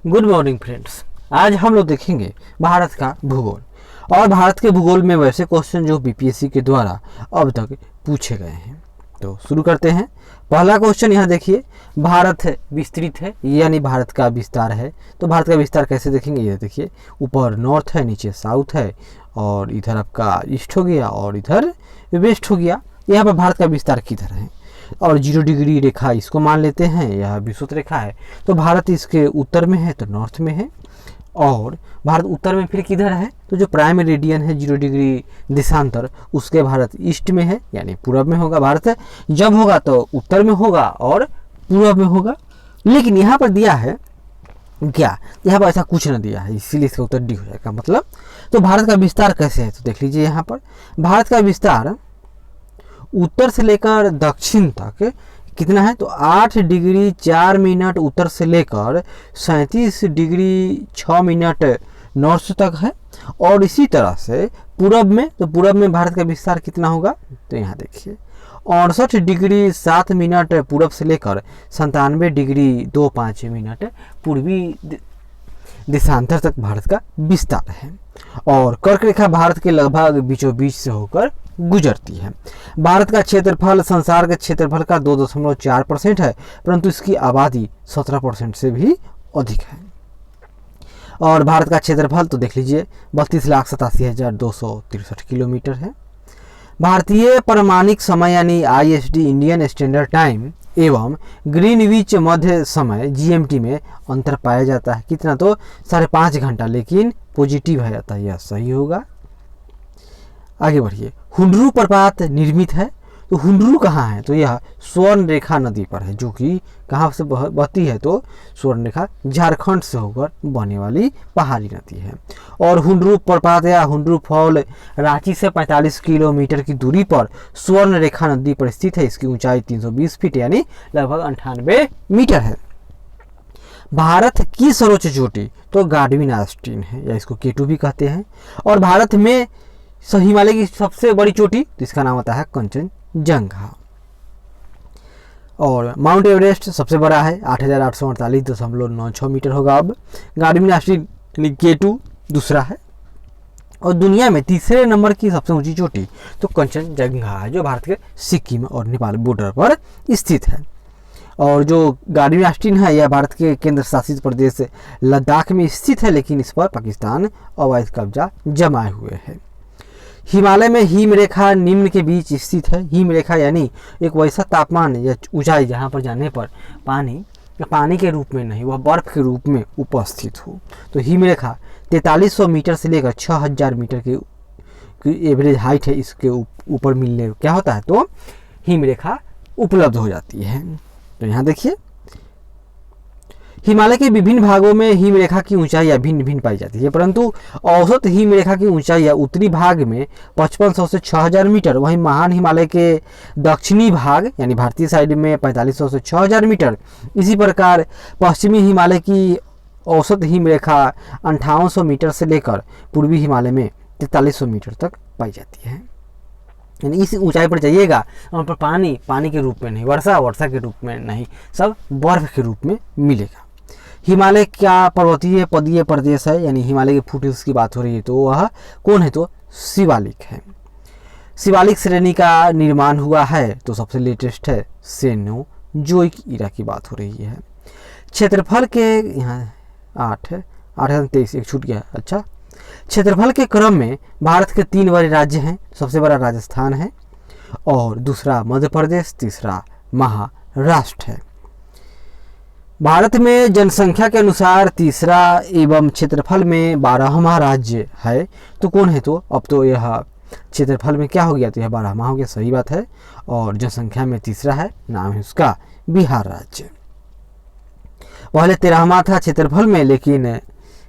Good morning friends. आज हम लोग देखेंगे भारत का भूगोल। और भारत के भूगोल में वैसे क्वेश्चन जो बीपीएससी के द्वारा अब तक पूछे गए हैं। तो शुरू करते हैं। पहला क्वेश्चन यहाँ देखिए, भारत विस्तृत है यानी भारत का विस्तार है। तो भारत का विस्तार कैसे देखेंगे, ये देखिए ऊपर नॉर्थ है, नीचे साउथ है, और इधर आपका ईस्ट हो गया और इधर वेस्ट हो गया। यहाँ पर भारत का विस्तार किधर है, और 0 डिग्री रेखा इसको मान लेते हैं, यह विषुवत रेखा है। तो भारत इसके उत्तर में है तो नॉर्थ में है, और भारत उत्तर में फिर किधर है, तो जो प्राइम मेरिडियन है 0 डिग्री देशांतर उसके भारत ईस्ट में है यानी पूरब में होगा। भारत जब होगा तो उत्तर में होगा और पूरब में होगा। लेकिन यहाँ पर दिया है क्या, यहाँ पर ऐसा कुछ न दिया है, इसीलिए इसका उत्तर डी हो जाएगा। मतलब तो भारत का विस्तार कैसे है, तो देख लीजिए यहाँ पर भारत का विस्तार उत्तर से लेकर दक्षिण तक कितना है, तो 8 डिग्री 4 मिनट उत्तर से लेकर 37 डिग्री 6 मिनट नॉर्थ तक है। और इसी तरह से पूरब में, तो पूरब में भारत का विस्तार कितना होगा, तो यहाँ देखिए 68 डिग्री 7 मिनट पूरब से लेकर 97 डिग्री 25 मिनट पूर्वी देशांतर तक भारत का विस्तार है। और कर्क रेखा भारत के लगभग बीचों बीच से होकर गुजरती है। भारत का क्षेत्रफल संसार के क्षेत्रफल का 2.4% है, परंतु इसकी आबादी 17% से भी अधिक है। और भारत का क्षेत्रफल तो देख लीजिए 32,87,263 किलोमीटर है। भारतीय प्रमाणिक समय यानी आईएसडी इंडियन स्टैंडर्ड टाइम एवं ग्रीनविच मध्य समय जीएमटी में अंतर पाया जाता है। कितना, तो 5.5 घंटा, लेकिन पॉजिटिव है अतः यह सही होगा। आगे बढ़िए। हुंडरू प्रपात निर्मित है, तो हुंडरू कहाँ है, तो यह स्वर्ण रेखा नदी पर है, जो कि कहाँ से बहती है, तो स्वर्ण रेखा झारखंड से होकर बहने वाली पहाड़ी नदी है। और हुंडरू प्रपात या हुंडरू फॉल रांची से 45 किलोमीटर की दूरी पर स्वर्ण रेखा नदी पर स्थित है। इसकी ऊंचाई 320 फीट यानी लगभग 98 मीटर है। भारत की सर्वोच्च चोटी तो गार्डविन आस्टीन है, या इसको केटू भी कहते हैं। और भारत में हिमालय की सबसे बड़ी चोटी, तो इसका नाम होता है कंचनजंगा। और माउंट एवरेस्ट सबसे बड़ा है, 8,848.96 मीटर होगा। अब गार्डविन आस्टीन केटू दूसरा है। और दुनिया में तीसरे नंबर की सबसे ऊंची चोटी तो कंचनजंगा है, जो भारत के सिक्किम और नेपाल बॉर्डर पर स्थित है। और जो गार्डविन आस्टीन है यह भारत के केंद्र शासित प्रदेश लद्दाख में स्थित है, लेकिन इस पर पाकिस्तान अवैध कब्जा जमाए हुए है। हिमालय में हिमरेखा निम्न के बीच स्थित है। हिमरेखा यानी एक वैसा तापमान या ऊंचाई जहां पर जाने पर पानी के रूप में नहीं, वह बर्फ के रूप में उपस्थित हो। तो हिमरेखा 4300 मीटर से लेकर 6000 मीटर की एवरेज हाइट है, इसके ऊपर मिलने क्या होता है, तो हिमरेखा उपलब्ध हो जाती है। तो यहाँ देखिए हिमालय के विभिन्न भागों में हिमरेखा की ऊंचाई भिन्न भिन्न पाई जाती है, परंतु औसत हिमरेखा की ऊंचाई उत्तरी भाग में 5500 से 6000 मीटर, वहीं महान हिमालय के दक्षिणी भाग यानी भारतीय साइड में 4500 से 6000 मीटर। इसी प्रकार पश्चिमी हिमालय की औसत हिमरेखा 5800 मीटर से लेकर पूर्वी हिमालय में 4300 मीटर तक पाई जाती है। यानी इस ऊंचाई पर जाइएगा वहाँ पर पानी के रूप में नहीं, वर्षा के रूप में नहीं, सब बर्फ के रूप में मिलेगा। हिमालय क्या पर्वतीय पदीय प्रदेश है, यानी हिमालय के फुटहिल्स की बात हो रही है, तो वह कौन है, तो शिवालिक है। शिवालिक श्रेणी का निर्माण हुआ है, तो सबसे लेटेस्ट है सेनोजोइक ईरा की बात हो रही है। क्षेत्रफल के यहाँ 8,23 एक छूट गया। अच्छा, क्षेत्रफल के क्रम में भारत के 3 बड़े राज्य हैं। सबसे बड़ा राजस्थान है, और दूसरा मध्य प्रदेश, तीसरा महाराष्ट्र है। भारत में जनसंख्या के अनुसार तीसरा एवं क्षेत्रफल में 12वां राज्य है, तो कौन है, तो अब तो यह क्षेत्रफल में क्या हो गया, तो यह 12वां हो गया, सही बात है। और जनसंख्या में तीसरा है, नाम है उसका बिहार राज्य। पहले 13वां था क्षेत्रफल में, लेकिन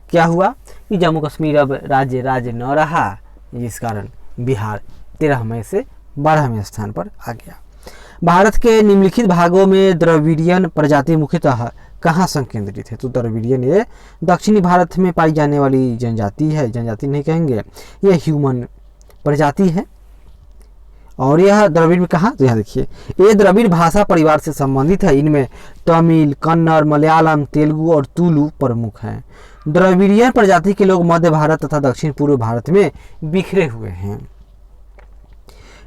क्या हुआ कि जम्मू कश्मीर अब राज्य न रहा, जिस कारण बिहार 13वें से 12वें स्थान पर आ गया। भारत के निम्नलिखित भागों में द्रविडियन प्रजाति मुख्यतः कहाँ संकेंद्रित है, तो द्रविडियन ये दक्षिणी भारत में पाई जाने वाली जनजाति है, जनजाति नहीं कहेंगे, यह ह्यूमन प्रजाति है। और यह द्रविड़ में कहाँ, तो यहाँ देखिए ये द्रविड़ भाषा परिवार से संबंधित है। इनमें तमिल, कन्नड़, मलयालम, तेलुगु और तुलु प्रमुख हैं। द्रविड़ियन प्रजाति के लोग मध्य भारत तथा दक्षिण पूर्व भारत में बिखरे हुए हैं।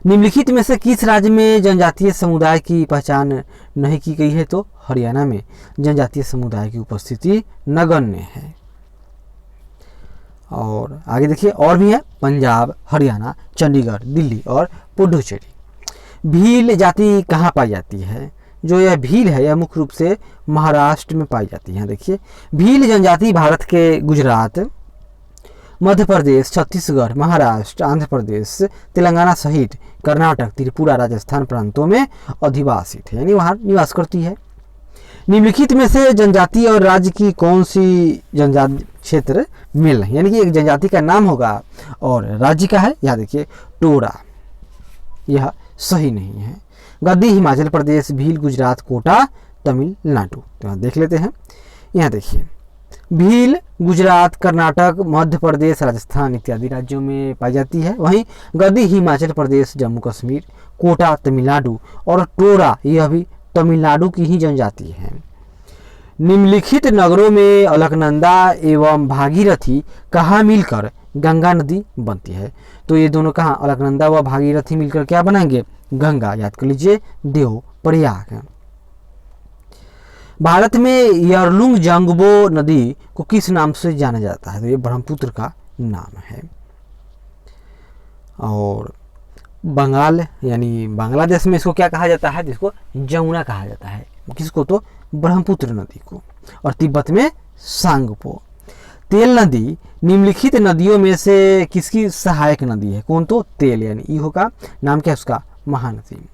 निम्नलिखित में से किस राज्य में जनजातीय समुदाय की पहचान नहीं की गई है, तो हरियाणा में जनजातीय समुदाय की उपस्थिति नगण्य है। और आगे देखिए और भी है, पंजाब, हरियाणा, चंडीगढ़, दिल्ली और पुडुचेरी। भील जाति कहाँ पाई जाती है, जो यह भील है यह मुख्य रूप से महाराष्ट्र में पाई जाती है। देखिए भील जनजाति भारत के गुजरात, मध्य प्रदेश, छत्तीसगढ़, महाराष्ट्र, आंध्र प्रदेश, तेलंगाना सहित कर्नाटक, त्रिपुरा, राजस्थान प्रांतों में अधिवासित है, यानी वहाँ निवास करती है। निम्नलिखित में से जनजाति और राज्य की कौन सी जनजाति क्षेत्र मेल नहीं, यानी कि एक जनजाति का नाम होगा और राज्य का है, यहाँ देखिए टोरा, यह सही नहीं है। गद्दी हिमाचल प्रदेश, भील गुजरात, कोटा तमिलनाडु। तो यहाँ देख लेते हैं, यहाँ देखिए भील गुजरात, कर्नाटक, मध्य प्रदेश, राजस्थान इत्यादि राज्यों में पाई जाती है। वहीं गद्दी हिमाचल प्रदेश, जम्मू कश्मीर, कोटा तमिलनाडु और टोरा यह भी तमिलनाडु की ही जनजाति है। निम्नलिखित नगरों में अलकनंदा एवं भागीरथी कहाँ मिलकर गंगा नदी बनती है, तो ये दोनों कहाँ, अलकनंदा व भागीरथी मिलकर क्या बनाएंगे, गंगा। याद कर लीजिए देव प्रयाग। भारत में यरलुंग जंगबो नदी को किस नाम से जाना जाता है, तो ये ब्रह्मपुत्र का नाम है। और बंगाल यानी बांग्लादेश में इसको क्या कहा जाता है, जिसको जमुना कहा जाता है, किसको, तो ब्रह्मपुत्र नदी को। और तिब्बत में सांगपो। तेल नदी निम्नलिखित नदियों में से किसकी सहायक नदी है, कौन, तो तेल, यानी ई होगा नाम क्या है उसका, महानदी।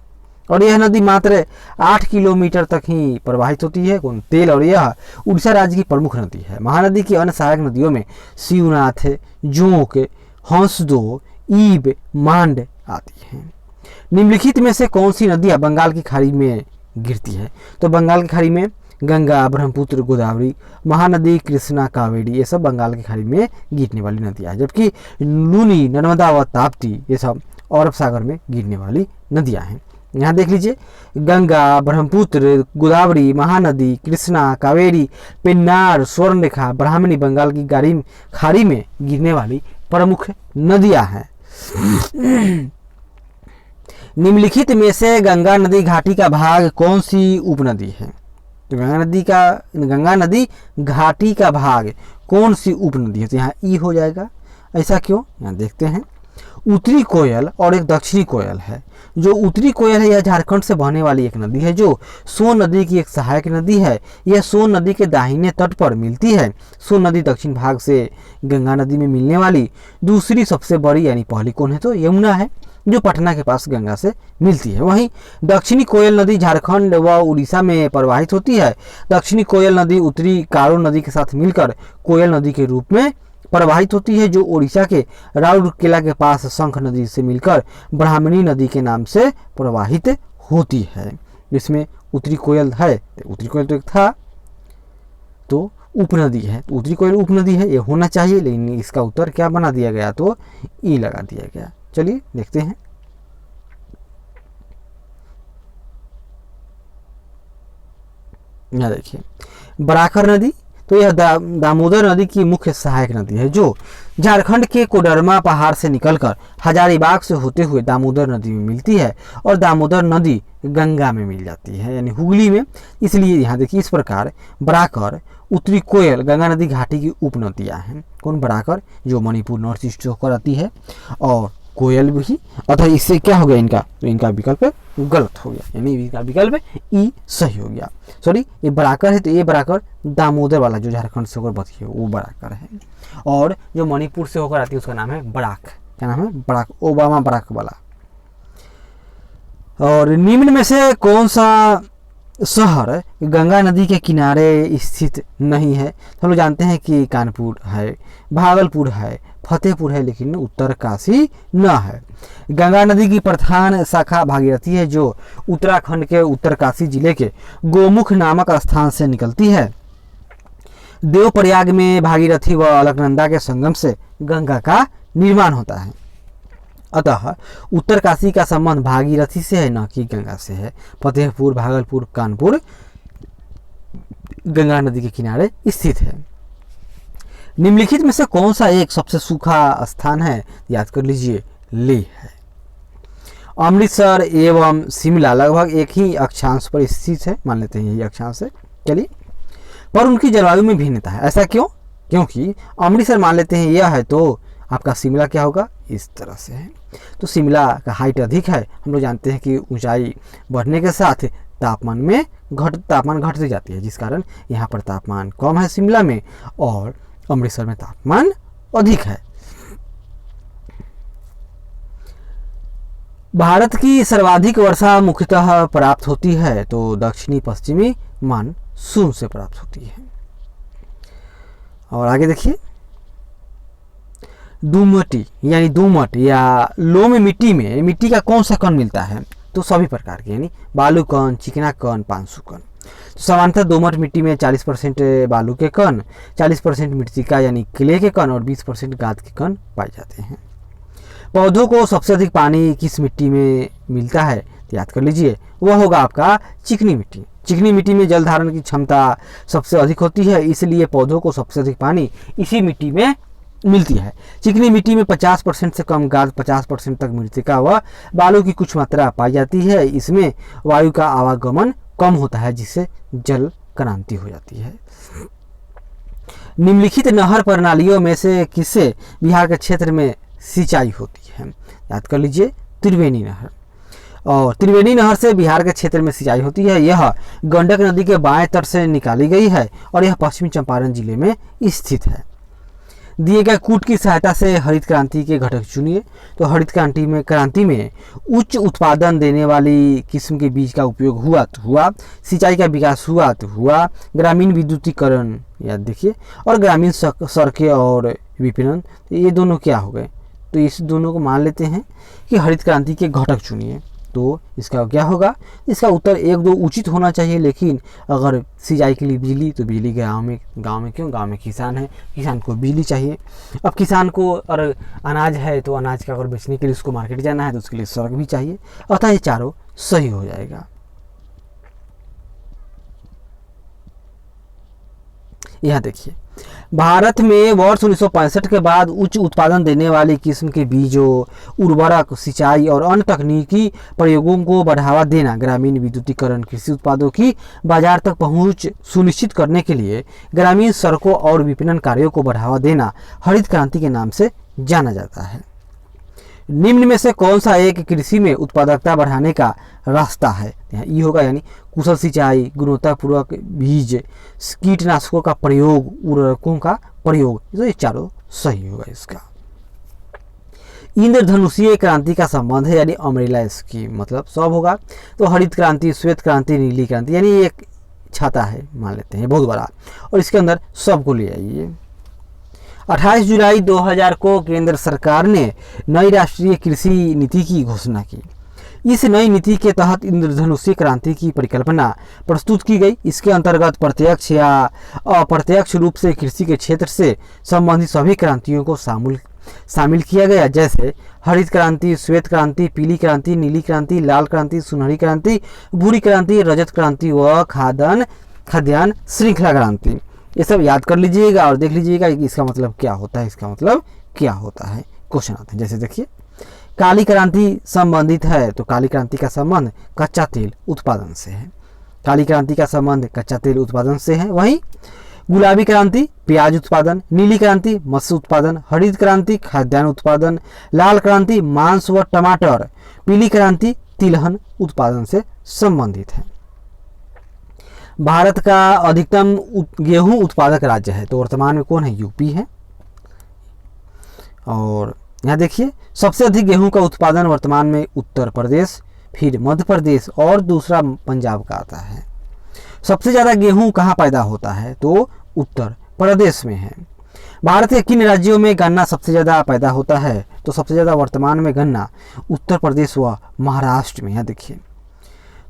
और यह नदी मात्र 8 किलोमीटर तक ही प्रवाहित होती है, कौन, तेल। और यह उड़ीसा राज्य की प्रमुख नदी है। महानदी की अन्य सहायक नदियों में शिवनाथ, जोंक, हंसदो, ईब, मांड आती हैं। निम्नलिखित में से कौन सी नदियां बंगाल की खाड़ी में गिरती है, तो बंगाल की खाड़ी में गंगा, ब्रह्मपुत्र, गोदावरी, महानदी, कृष्णा, कावेरी, ये सब बंगाल की खाड़ी में गिरने वाली नदियां हैं। जबकि लूनी, नर्मदा व ताप्ती ये सब अरब सागर में गिरने वाली नदियां हैं। यहाँ देख लीजिए गंगा, ब्रह्मपुत्र, गोदावरी, महानदी, कृष्णा, कावेरी, पेन्नार, स्वर्णरेखा, ब्राह्मणी बंगाल की खाड़ी में गिरने वाली प्रमुख नदियां हैं। निम्नलिखित में से गंगा नदी घाटी का भाग कौन सी उपनदी है, तो गंगा नदी घाटी का भाग कौन सी उपनदी है, तो यहाँ ई हो जाएगा। ऐसा क्यों, यहाँ देखते हैं। उत्तरी कोयल और एक दक्षिणी कोयल है। जो उत्तरी कोयल है यह झारखंड से बहने वाली एक नदी है, जो सोन नदी की एक सहायक नदी है। यह सोन नदी के दाहिने तट पर मिलती है। सोन नदी दक्षिण भाग से गंगा नदी में मिलने वाली दूसरी सबसे बड़ी, यानी पहली कौन है, तो यमुना है, जो पटना के पास गंगा से मिलती है। वहीं दक्षिणी कोयल नदी झारखंड व उड़ीसा में प्रवाहित होती है। दक्षिणी कोयल नदी उत्तरी कारो नदी के साथ मिलकर कोयल नदी के रूप में प्रवाहित होती है, जो उड़ीसा के राउरकेला के पास शंख नदी से मिलकर ब्राह्मणी नदी के नाम से प्रवाहित होती है। इसमें उत्तरी कोयल है, उत्तरी कोयल तो एक था, तो उपनदी है, तो उत्तरी कोयल उपनदी है, ये होना चाहिए, लेकिन इसका उत्तर क्या बना दिया गया, तो ई लगा दिया गया। चलिए देखते हैं। यहाँ देखिए बराकर नदी, तो यह दामोदर नदी की मुख्य सहायक नदी है, जो झारखंड के कोडरमा पहाड़ से निकलकर हजारीबाग से होते हुए दामोदर नदी में मिलती है और दामोदर नदी गंगा में मिल जाती है, यानी हुगली में। इसलिए यहाँ देखिए इस प्रकार बराकर, उत्तरी कोयल गंगा नदी घाटी की उपनदियाँ हैं। कौन, बराकर, जो मणिपुर नॉर्थ ईस्ट से होकर आती है, और कोयल भी, अतः इससे क्या हो गया इनका, तो इनका विकल्प गलत हो गया, यानी इनका विकल्प ई सही हो गया। सॉरी, ये बराकर है, तो ये बराकर दामोदर वाला जो झारखंड से होकर बची है वो बराकर है, और जो मणिपुर से होकर आती है उसका नाम है बराक। क्या नाम है, बराक, ओबामा बराक वाला। और निम्न में से कौन सा शहर गंगा नदी के किनारे स्थित नहीं है, तो हम लोग जानते हैं कि कानपुर है, भागलपुर है, फतेहपुर है, लेकिन उत्तरकाशी न है। गंगा नदी की प्रधान शाखा भागीरथी है, जो उत्तराखंड के उत्तरकाशी जिले के गोमुख नामक स्थान से निकलती है। देवप्रयाग में भागीरथी व अलकनंदा के संगम से गंगा का निर्माण होता है। अतः उत्तरकाशी का संबंध भागीरथी से है, न कि गंगा से है। फतेहपुर, भागलपुर, कानपुर गंगा नदी के किनारे स्थित है। निम्नलिखित में से कौन सा एक सबसे सूखा स्थान है? याद कर लीजिए, लेह है। अमृतसर एवं शिमला लगभग एक ही अक्षांश पर स्थित है, मान लेते हैं यही अक्षांश है, चलिए, पर उनकी जलवायु में भिन्नता है। ऐसा क्यों? क्योंकि अमृतसर मान लेते हैं यह है, तो आपका शिमला क्या होगा? इस तरह से है। तो शिमला का हाइट अधिक है। हम लोग जानते हैं कि ऊंचाई बढ़ने के साथ तापमान घटती जाती है, जिस कारण यहाँ पर तापमान कम है शिमला में, और अमृतसर में तापमान अधिक है। भारत की सर्वाधिक वर्षा मुख्यतः प्राप्त होती है, तो दक्षिणी पश्चिमी मानसून से प्राप्त होती है। और आगे देखिए, दोमट या लोम मिट्टी में मिट्टी का कौन सा कण मिलता है? तो सभी प्रकार के, यानी बालू कण, चिकना कण, पांसु कण। तो सामान्यतः दोमट मिट्टी में 40% बालू के कण, 40% मृतिका यानी क्ले के कण और 20% गाद के कण पाए जाते हैं। पौधों को सबसे अधिक पानी किस मिट्टी में मिलता है? तो याद कर लीजिए, वह होगा आपका चिकनी मिट्टी। चिकनी मिट्टी में जल धारण की क्षमता सबसे अधिक होती है, इसलिए पौधों को सबसे अधिक पानी इसी मिट्टी में मिलती है। चिकनी मिट्टी में 50% से कम गाद, 50% तक मृतिका व बालू की कुछ मात्रा पाई जाती है। इसमें वायु का आवागमन कम होता है, जिससे जल क्रांति हो जाती है। निम्नलिखित नहर प्रणालियों में से किससे बिहार के क्षेत्र में सिंचाई होती है? याद कर लीजिए, त्रिवेणी नहर। और त्रिवेणी नहर से बिहार के क्षेत्र में सिंचाई होती है। यह गंडक नदी के बाएं तट से निकाली गई है और यह पश्चिमी चंपारण जिले में स्थित है। दिए गए कूट की सहायता से हरित क्रांति के घटक चुनिए। तो हरित क्रांति में उच्च उत्पादन देने वाली किस्म के बीज का उपयोग हुआ तो हुआ, सिंचाई का विकास हुआ तो हुआ, ग्रामीण विद्युतीकरण, याद देखिए, और ग्रामीण सड़कें और विपणन, ये दोनों क्या हो गए? तो इस दोनों को मान लेते हैं कि हरित क्रांति के घटक चुनिए। तो इसका क्या होगा? इसका उत्तर 1-2 उचित होना चाहिए, लेकिन अगर सिंचाई के लिए बिजली, तो बिजली गांव में क्यों? गांव में किसान है, किसान को बिजली चाहिए। अब किसान को और अनाज है, तो अनाज का अगर बेचने के लिए उसको मार्केट जाना है, तो उसके लिए सड़क भी चाहिए। अतः ये चारों सही हो जाएगा। यहाँ देखिए, भारत में वर्ष 1965 के बाद उच्च उत्पादन देने वाली किस्म के बीजों, उर्वरक, सिंचाई और अन्य तकनीकी प्रयोगों को बढ़ावा देना, ग्रामीण विद्युतीकरण, कृषि उत्पादों की बाजार तक पहुंच सुनिश्चित करने के लिए ग्रामीण सड़कों और विपणन कार्यों को बढ़ावा देना हरित क्रांति के नाम से जाना जाता है। निम्न में से कौन सा एक कृषि में उत्पादकता बढ़ाने का रास्ता है? ये होगा, यानी कुशल सिंचाई, गुणवत्तापूर्वक बीज, कीटनाशकों का प्रयोग, उर्वरकों का प्रयोग। तो ये चारों सही होगा इसका। इंद्रधनुषीय क्रांति का संबंध है, यानी अम्ब्रेला स्कीम, मतलब सब होगा। तो हरित क्रांति, श्वेत क्रांति, नीली क्रांति, यानी एक छाता है, मान लेते हैं बहुत बड़ा, और इसके अंदर सबको ले आइए। 28 जुलाई 2000 को केंद्र सरकार ने नई राष्ट्रीय कृषि नीति की घोषणा की। इस नई नीति के तहत इंद्रधनुषीय क्रांति की परिकल्पना प्रस्तुत की गई। इसके अंतर्गत प्रत्यक्ष या अप्रत्यक्ष रूप से कृषि के क्षेत्र से संबंधित सभी क्रांतियों को शामिल किया गया, जैसे हरित क्रांति, श्वेत क्रांति, पीली क्रांति, नीली क्रांति, लाल क्रांति, सुनहरी क्रांति, भूरी क्रांति, रजत क्रांति व खाद्यान्न श्रृंखला क्रांति। ये सब याद कर लीजिएगा और देख लीजिएगा कि इसका मतलब क्या होता है, इसका मतलब क्या होता है। क्वेश्चन आते हैं, जैसे देखिए, काली क्रांति संबंधित है, तो काली क्रांति का संबंध कच्चा तेल उत्पादन से है। काली क्रांति का संबंध कच्चा तेल उत्पादन से है। वहीं गुलाबी क्रांति प्याज उत्पादन, नीली क्रांति मत्स्य उत्पादन, हरित क्रांति खाद्यान्न उत्पादन, लाल क्रांति मांस व टमाटर, पीली क्रांति तिलहन उत्पादन से संबंधित है। भारत का अधिकतम गेहूं उत्पादक राज्य है, तो वर्तमान में कौन है? यूपी है। और यहाँ देखिए, सबसे अधिक गेहूं का उत्पादन वर्तमान में उत्तर प्रदेश, फिर मध्य प्रदेश और दूसरा पंजाब का आता है। सबसे ज़्यादा गेहूं कहाँ पैदा होता है? तो उत्तर प्रदेश में है। भारत के किन राज्यों में गन्ना सबसे ज़्यादा पैदा होता है? तो सबसे ज़्यादा वर्तमान में गन्ना उत्तर प्रदेश व महाराष्ट्र में। यहाँ देखिए,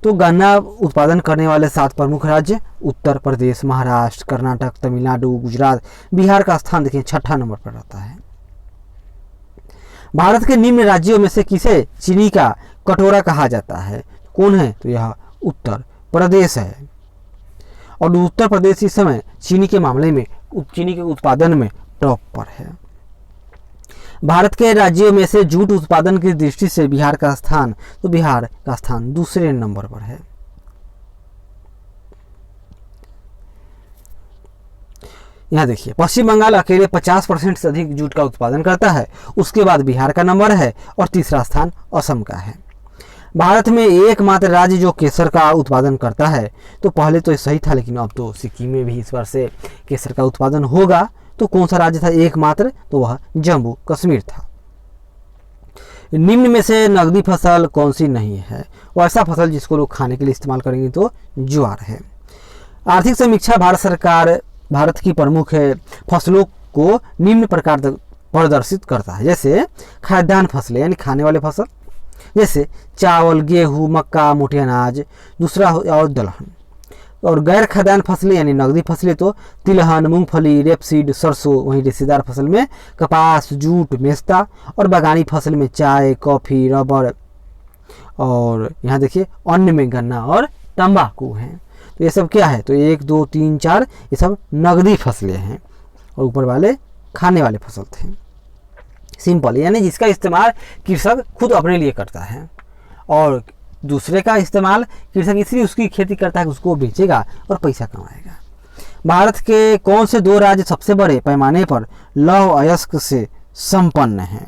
तो गन्ना उत्पादन करने वाले 7 प्रमुख राज्य उत्तर प्रदेश, महाराष्ट्र, कर्नाटक, तमिलनाडु, गुजरात, बिहार का स्थान देखिए 6ठा नंबर पर रहता है। भारत के निम्न राज्यों में से किसे चीनी का कटोरा कहा जाता है? कौन है? तो यह उत्तर प्रदेश है। और उत्तर प्रदेश इस समय चीनी के मामले में, चीनी के उत्पादन में टॉप पर है। भारत के राज्यों में से जूट उत्पादन की दृष्टि से बिहार का स्थान, तो बिहार का स्थान दूसरे नंबर पर है। यहाँ देखिए, पश्चिम बंगाल अकेले 50% से अधिक जूट का उत्पादन करता है, उसके बाद बिहार का नंबर है और तीसरा स्थान असम का है। भारत में एकमात्र राज्य जो केसर का उत्पादन करता है, तो पहले तो सही था लेकिन अब तो सिक्किम में भी इस बार से केसर का उत्पादन होगा। तो कौन सा राज्य था एकमात्र? तो वह जम्मू कश्मीर था। निम्न में से नकदी फसल कौन सी नहीं है? वो ऐसा फसल जिसको लोग खाने के लिए इस्तेमाल करेंगे, तो ज्वार है। आर्थिक समीक्षा भारत सरकार भारत की प्रमुख फसलों को निम्न प्रकार प्रदर्शित करता है, जैसे खाद्यान्न फसलें यानी खाने वाले फसल, जैसे चावल, गेहूँ, मक्का, मोटे अनाज, दूसरा और दलहन। और गैर खाद्यान्न फसलें यानी नकदी फसलें तो तिलहन, मूंगफली, रेपसीड, सरसों। वहीं रेशेदार फसल में कपास, जूट, मेस्ता। और बागानी फसल में चाय, कॉफ़ी, रबर और यहाँ देखिए अन्न में गन्ना और तंबाकू हैं। तो ये सब क्या है? तो 1, 2, 3, 4 ये सब नकदी फसलें हैं और ऊपर वाले खाने वाले फसल थे। सिंपल, यानी जिसका इस्तेमाल कृषक खुद अपने लिए करता है और दूसरे का इस्तेमाल कृषक इसलिए उसकी खेती करता है कि उसको बेचेगा और पैसा कमाएगा। भारत के कौन से 2 राज्य सबसे बड़े पैमाने पर लौह अयस्क से संपन्न हैं?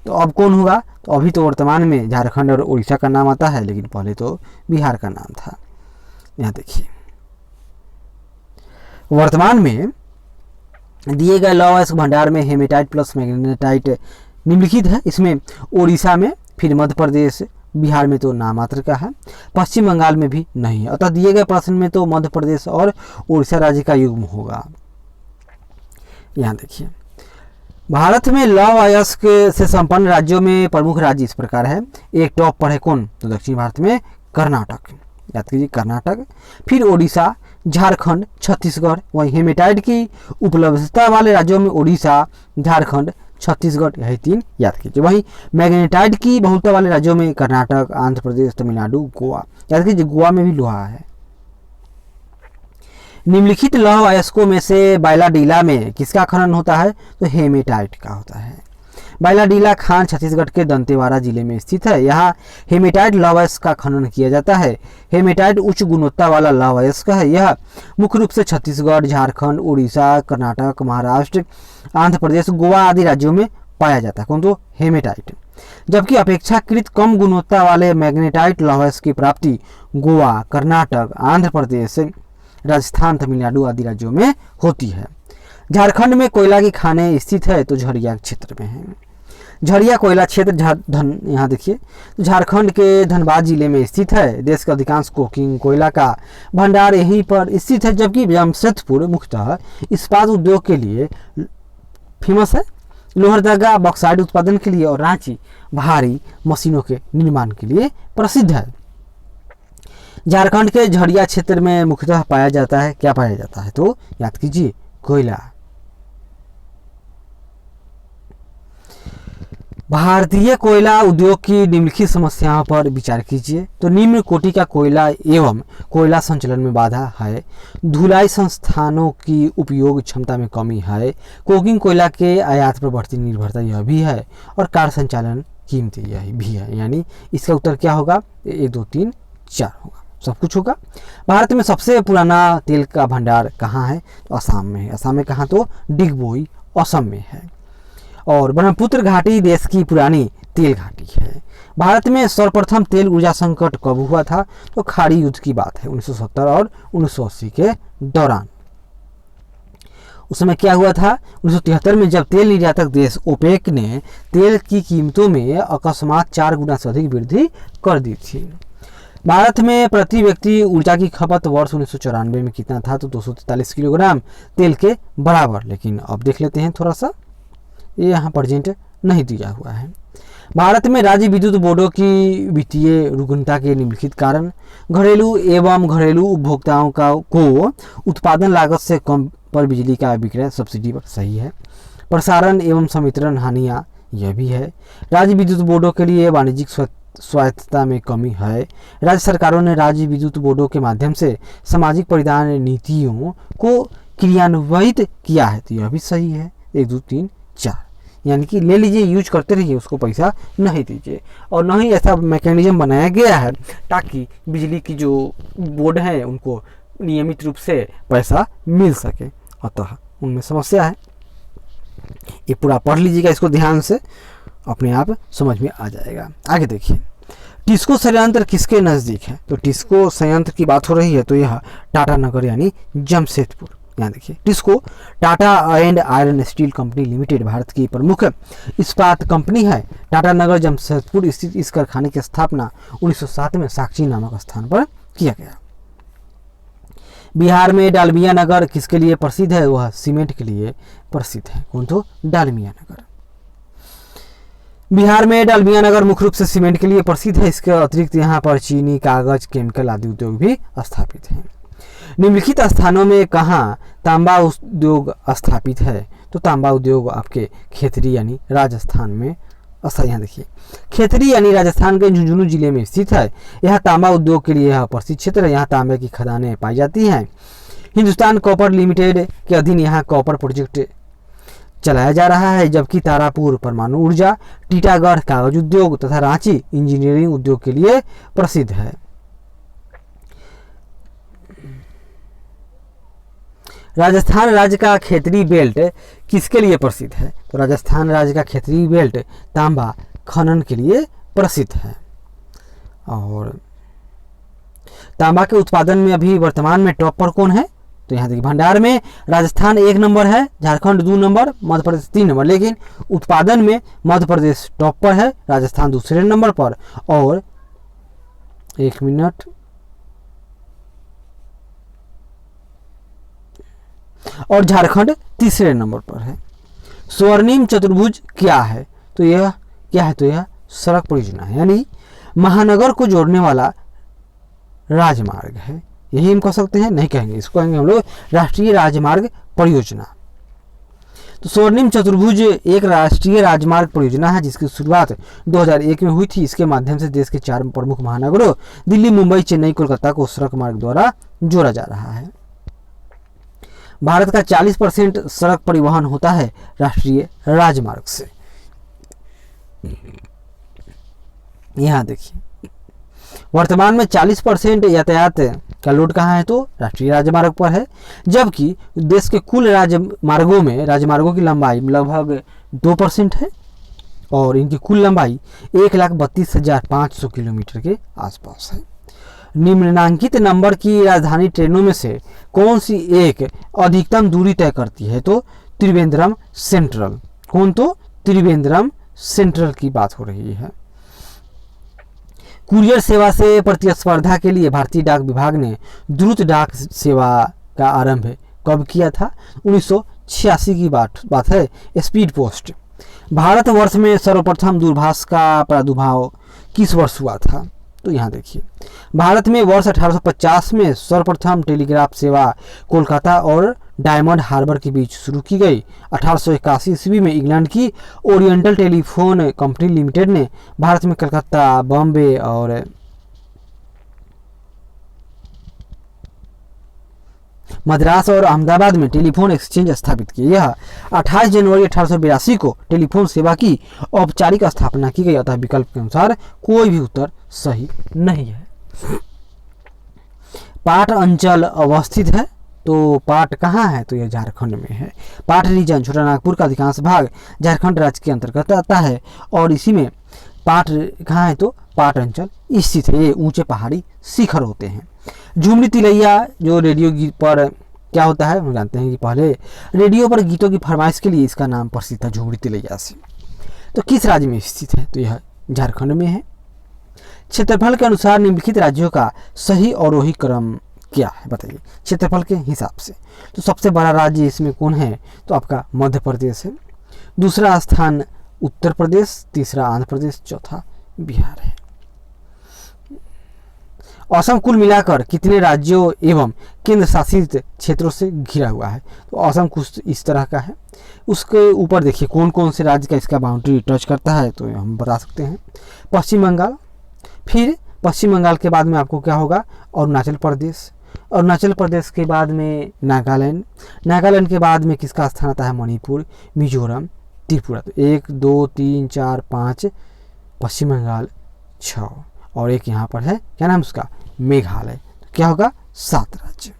तो अब कौन होगा? तो अभी तो वर्तमान में झारखंड और उड़ीसा का नाम आता है, लेकिन पहले तो बिहार का नाम था। यहाँ देखिए, वर्तमान में दिए गए लौह अयस्क भंडार में हेमेटाइट प्लस मैग्नेटाइट निम्नलिखित है। इसमें ओडिशा में, फिर मध्य प्रदेश, बिहार में तो नामात्र का है, पश्चिम बंगाल में भी नहीं है। अतः दिए गए प्रश्न में तो मध्य प्रदेश और उड़ीसा राज्य का युग्म होगा। यहाँ देखिए, भारत में लौह अयस्क से संपन्न राज्यों में प्रमुख राज्य इस प्रकार है। एक टॉप पर है कौन? तो दक्षिण भारत में कर्नाटक, याद कीजिए कर्नाटक, फिर ओडिशा, झारखंड, छत्तीसगढ़। वहीं हेमेटाइट की उपलब्धता वाले राज्यों में ओडिशा, झारखंड, छत्तीसगढ़, यही 3 याद कीजिए। वहीं मैग्नेटाइट की बहुलता वाले राज्यों में कर्नाटक, आंध्र प्रदेश, तमिलनाडु, गोवा। याद कीजिए गोवा में भी लोहा है। निम्नलिखित लौह अयस्कों में से बाइलाडीला में किसका खनन होता है? तो हेमेटाइट का होता है। बाइलाडीला खान छत्तीसगढ़ के दंतेवाड़ा जिले में स्थित है। यहाँ हेमेटाइट लौह अयस्क का खनन किया जाता है। हेमेटाइट उच्च गुणवत्ता वाला लौह अयस्क है। यह मुख्य रूप से छत्तीसगढ़, झारखंड, उड़ीसा, कर्नाटक, महाराष्ट्र, आंध्र प्रदेश, गोवा आदि राज्यों में पाया जाता है। कौन? तो हेमेटाइट। जबकि अपेक्षाकृत कम गुणवत्ता वाले मैग्नेटाइट लौह अयस्क की प्राप्ति गोवा, कर्नाटक, आंध्र प्रदेश, राजस्थान, तमिलनाडु आदि राज्यों में होती है। झारखंड में कोयला की खानें स्थित है, तो झरिया क्षेत्र में है। झरिया कोयला क्षेत्र यहाँ देखिए, तो झारखंड के धनबाद जिले में स्थित है। देश का अधिकांश कोकिंग कोयला का भंडार यहीं पर स्थित है। जबकि जमशेदपुर मुख्यतः इस्पात उद्योग के लिए फेमस है, लोहरदगा बॉक्साइड उत्पादन के लिए, और रांची भारी मशीनों के निर्माण के लिए प्रसिद्ध है। झारखंड के झरिया क्षेत्र में मुख्यतः पाया जाता है, क्या पाया जाता है? तो याद कीजिए कोयला। भारतीय कोयला उद्योग की निम्नलिखित समस्याओं पर विचार कीजिए। तो निम्न कोटि का कोयला एवं कोयला संचलन में बाधा है। धुलाई संस्थानों की उपयोग क्षमता में कमी है। कोकिंग कोयला के आयात पर बढ़ती निर्भरता यह भी है। और कार संचालन कीमती यह भी है। यानी इसका उत्तर क्या होगा? 1, 2, 3, 4 होगा, सब कुछ होगा। भारत में सबसे पुराना तेल का भंडार कहाँ है? तो असम में है। असम में कहाँ? तो डिगबोई असम में है। और ब्रह्मपुत्र घाटी देश की पुरानी तेल घाटी है। भारत में सर्वप्रथम तेल ऊर्जा संकट कब हुआ था? तो खाड़ी युद्ध की बात है 1970 और 1980 के दौरान। उस समय क्या हुआ था? 1973 में जब तेल निर्यातक देश ओपेक ने तेल की कीमतों में अकस्मात 4 गुना से अधिक वृद्धि कर दी थी। भारत में प्रति व्यक्ति ऊर्जा की खपत वर्ष 1994 में कितना था? तो 243 किलोग्राम तेल के बराबर। लेकिन अब देख लेते हैं थोड़ा सा, ये यहाँ प्रेजेंट नहीं दिया हुआ है। भारत में राज्य विद्युत बोर्डों की वित्तीय रुग्णता के निम्नलिखित कारण: घरेलू एवं घरेलू उपभोक्ताओं को उत्पादन लागत से कम पर बिजली का विक्रय सब्सिडी पर सही है। प्रसारण एवं संवितरण हानियाँ यह भी है। राज्य विद्युत बोर्डों के लिए वाणिज्यिक स्वायत्तता में कमी है। राज्य सरकारों ने राज्य विद्युत बोर्डों के माध्यम से सामाजिक परिधान नीतियों को क्रियान्वित किया है, तो यह भी सही है। 1 2 3 4, यानी कि ले लीजिए, यूज करते रहिए, उसको पैसा नहीं दीजिए। और न ही ऐसा मैकेनिज्म बनाया गया है ताकि बिजली की जो बोर्ड हैं उनको नियमित रूप से पैसा मिल सके, अतः उनमें समस्या है। ये पूरा पढ़ लीजिएगा, इसको ध्यान से, अपने आप समझ में आ जाएगा। आगे देखिए, टिस्को संयंत्र किसके नज़दीक है? तो टिस्को संयंत्र की बात हो रही है, तो यह टाटा नगर यानी जमशेदपुर। यहाँ देखिए, TISCO Tata and iron steel company limited Bharat की प्रमुख इस्पात कंपनी है। टाटा नगर जमशेदपुर स्थित इस कारखाने की स्थापना 1907 में साक्षी नामक स्थान पर किया गया। बिहार में डालमिया नगर किसके लिए प्रसिद्ध है? वह सीमेंट के लिए प्रसिद्ध है। कौन? तो डालमिया नगर। बिहार में डालमिया नगर मुख्य रूप से सीमेंट के लिए प्रसिद्ध है। इसके अतिरिक्त यहाँ पर चीनी, कागज, केमिकल आदि उद्योग भी स्थापित हैं। निम्नलिखित स्थानों में कहाँ तांबा उद्योग स्थापित है? तो तांबा उद्योग आपके खेतरी यानी राजस्थान में यहाँ देखिए, खेतरी यानी राजस्थान के झुंझुनू जिले में स्थित है। यह तांबा उद्योग के लिए यह प्रसिद्ध क्षेत्र है। यहाँ तांबे की खदानें पाई जाती हैं। हिंदुस्तान कॉपर लिमिटेड के अधीन यहाँ कॉपर प्रोजेक्ट चलाया जा रहा है, जबकि तारापुर परमाणु ऊर्जा, टीटागढ़ कागज उद्योग तथा रांची इंजीनियरिंग उद्योग के लिए प्रसिद्ध है। राजस्थान राज्य का खेतरी बेल्ट किसके लिए प्रसिद्ध है? तो राजस्थान राज्य का खेतरी बेल्ट तांबा खनन के लिए प्रसिद्ध है। और तांबा के उत्पादन में अभी वर्तमान में टॉप पर कौन है? तो यहाँ देखिए, भंडार में राजस्थान 1 नंबर है, झारखंड 2 नंबर, मध्य प्रदेश 3 नंबर, लेकिन उत्पादन में मध्य प्रदेश टॉप पर है, राजस्थान दूसरे नंबर पर, और 1 मिनट, और झारखंड तीसरे नंबर पर है। स्वर्णिम चतुर्भुज क्या है? तो यह क्या है? तो यह सड़क परियोजना है, यानी महानगर को जोड़ने वाला राजमार्ग है। यही हम कह सकते हैं? नहीं कहेंगे, इसको कहेंगे हम लोग राष्ट्रीय राजमार्ग परियोजना। तो स्वर्णिम चतुर्भुज एक राष्ट्रीय राजमार्ग परियोजना है जिसकी शुरुआत 2001 में हुई थी। इसके माध्यम से देश के 4 प्रमुख महानगरों दिल्ली, मुंबई, चेन्नई, कोलकाता को सड़क मार्ग द्वारा जोड़ा जा रहा है। भारत का 40% सड़क परिवहन होता है राष्ट्रीय राजमार्ग से। यहाँ देखिए, वर्तमान में 40% यातायात का लोड कहाँ है? तो राष्ट्रीय राजमार्ग पर है, जबकि देश के कुल राजमार्गों की लंबाई लगभग 2% है और इनकी कुल लंबाई 1,32,500 किलोमीटर के आसपास है। निम्नलिखित नंबर की राजधानी ट्रेनों में से कौन सी एक अधिकतम दूरी तय करती है? तो त्रिवेंद्रम सेंट्रल। कौन? तो त्रिवेंद्रम सेंट्रल की बात हो रही है। कुरियर सेवा से प्रतिस्पर्धा के लिए भारतीय डाक विभाग ने द्रुत डाक सेवा का आरंभ कब किया था? 1986 की बात है। Speed post. भारतवर्ष में सर्वप्रथम दूरभाष का प्रादुर्भाव किस वर्ष हुआ था? तो यहाँ देखिए, भारत में वर्ष 1850 में सर्वप्रथम टेलीग्राफ सेवा कोलकाता और डायमंड हार्बर के बीच शुरू की गई। 1881 ईस्वी में इंग्लैंड की ओरिएंटल टेलीफोन कंपनी लिमिटेड ने भारत में कलकत्ता, बॉम्बे और मद्रास और अहमदाबाद में टेलीफोन एक्सचेंज स्थापित किए। यह 28 जनवरी 1882 को टेलीफोन सेवा की औपचारिक स्थापना की गई। अतः विकल्प के अनुसार कोई भी उत्तर सही नहीं है। पाट अंचल अवस्थित है, तो पाट कहाँ है? तो यह झारखंड में है। पाट रीजन, छोटा नागपुर का अधिकांश भाग झारखंड राज्य के अंतर्गत आता है और इसी में पाट कहाँ है? तो पाट अंचल स्थित है। ये ऊंचे पहाड़ी शिखर होते हैं। झुमरी तिलैया जो रेडियो गीत पर क्या होता है हम जानते हैं कि पहले रेडियो पर गीतों की फरमाइश के लिए इसका नाम प्रसिद्ध था, झुमरी तिलैया से। तो किस राज्य में स्थित है? तो यह झारखंड में है। क्षेत्रफल के अनुसार निम्नलिखित राज्यों का सही अवरोही क्रम क्या है? बताइए क्षेत्रफल के हिसाब से। तो सबसे बड़ा राज्य इसमें कौन है? तो आपका मध्य प्रदेश है। दूसरा स्थान उत्तर प्रदेश, तीसरा आंध्र प्रदेश, चौथा बिहार है। असम कुल मिलाकर कितने राज्यों एवं केंद्र शासित क्षेत्रों से घिरा हुआ है? तो असम कुछ इस तरह का है। उसके ऊपर देखिए कौन कौन से राज्य का इसका बाउंड्री टच करता है, तो हम बता सकते हैं। पश्चिम बंगाल, फिर पश्चिम बंगाल के बाद में आपको क्या होगा, अरुणाचल प्रदेश, अरुणाचल प्रदेश के बाद में नागालैंड, नागालैंड के बाद में किसका स्थान आता है, मणिपुर, मिजोरम, त्रिपुरा। तो 1 2 3 4 5 पश्चिम बंगाल, 6 और एक यहाँ पर है, क्या नाम उसका, मेघालय। तो क्या होगा, 7 राज्य।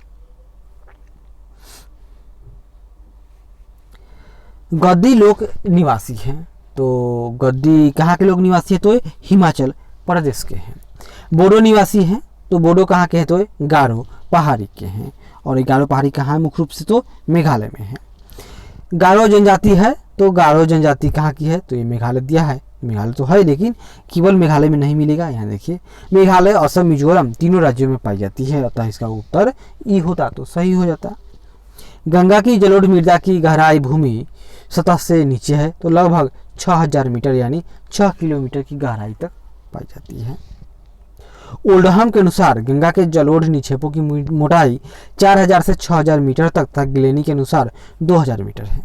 गद्दी लोग निवासी हैं, तो गद्दी कहाँ के लोग निवासी हैं, तो हिमाचल प्रदेश के हैं। बोडो निवासी हैं, तो बोडो कहाँ के हैं, तो गारो पहाड़ी के हैं। और ये गारो पहाड़ी कहाँ है मुख्य रूप से, तो मेघालय में है। गारो जनजाति है, तो गारो जनजाति कहाँ की है, तो ये मेघालय दिया है। मेघालय तो है लेकिन केवल मेघालय में नहीं मिलेगा। यहाँ देखिए मेघालय, असम, मिजोरम तीनों राज्यों में पाई जाती है, अतः इसका उत्तर ई होता तो सही हो जाता। गंगा की जलोढ़ मृदा की गहराई भूमि सतह से नीचे है, तो लगभग 6000 मीटर यानी 6 किलोमीटर की गहराई तक पाई जाती है। ओल्डहम के अनुसार गंगा के जलोढ़ निक्षेपों की मोटाई 4000 से 6000 मीटर तक गिलेनी के अनुसार 2000 मीटर है।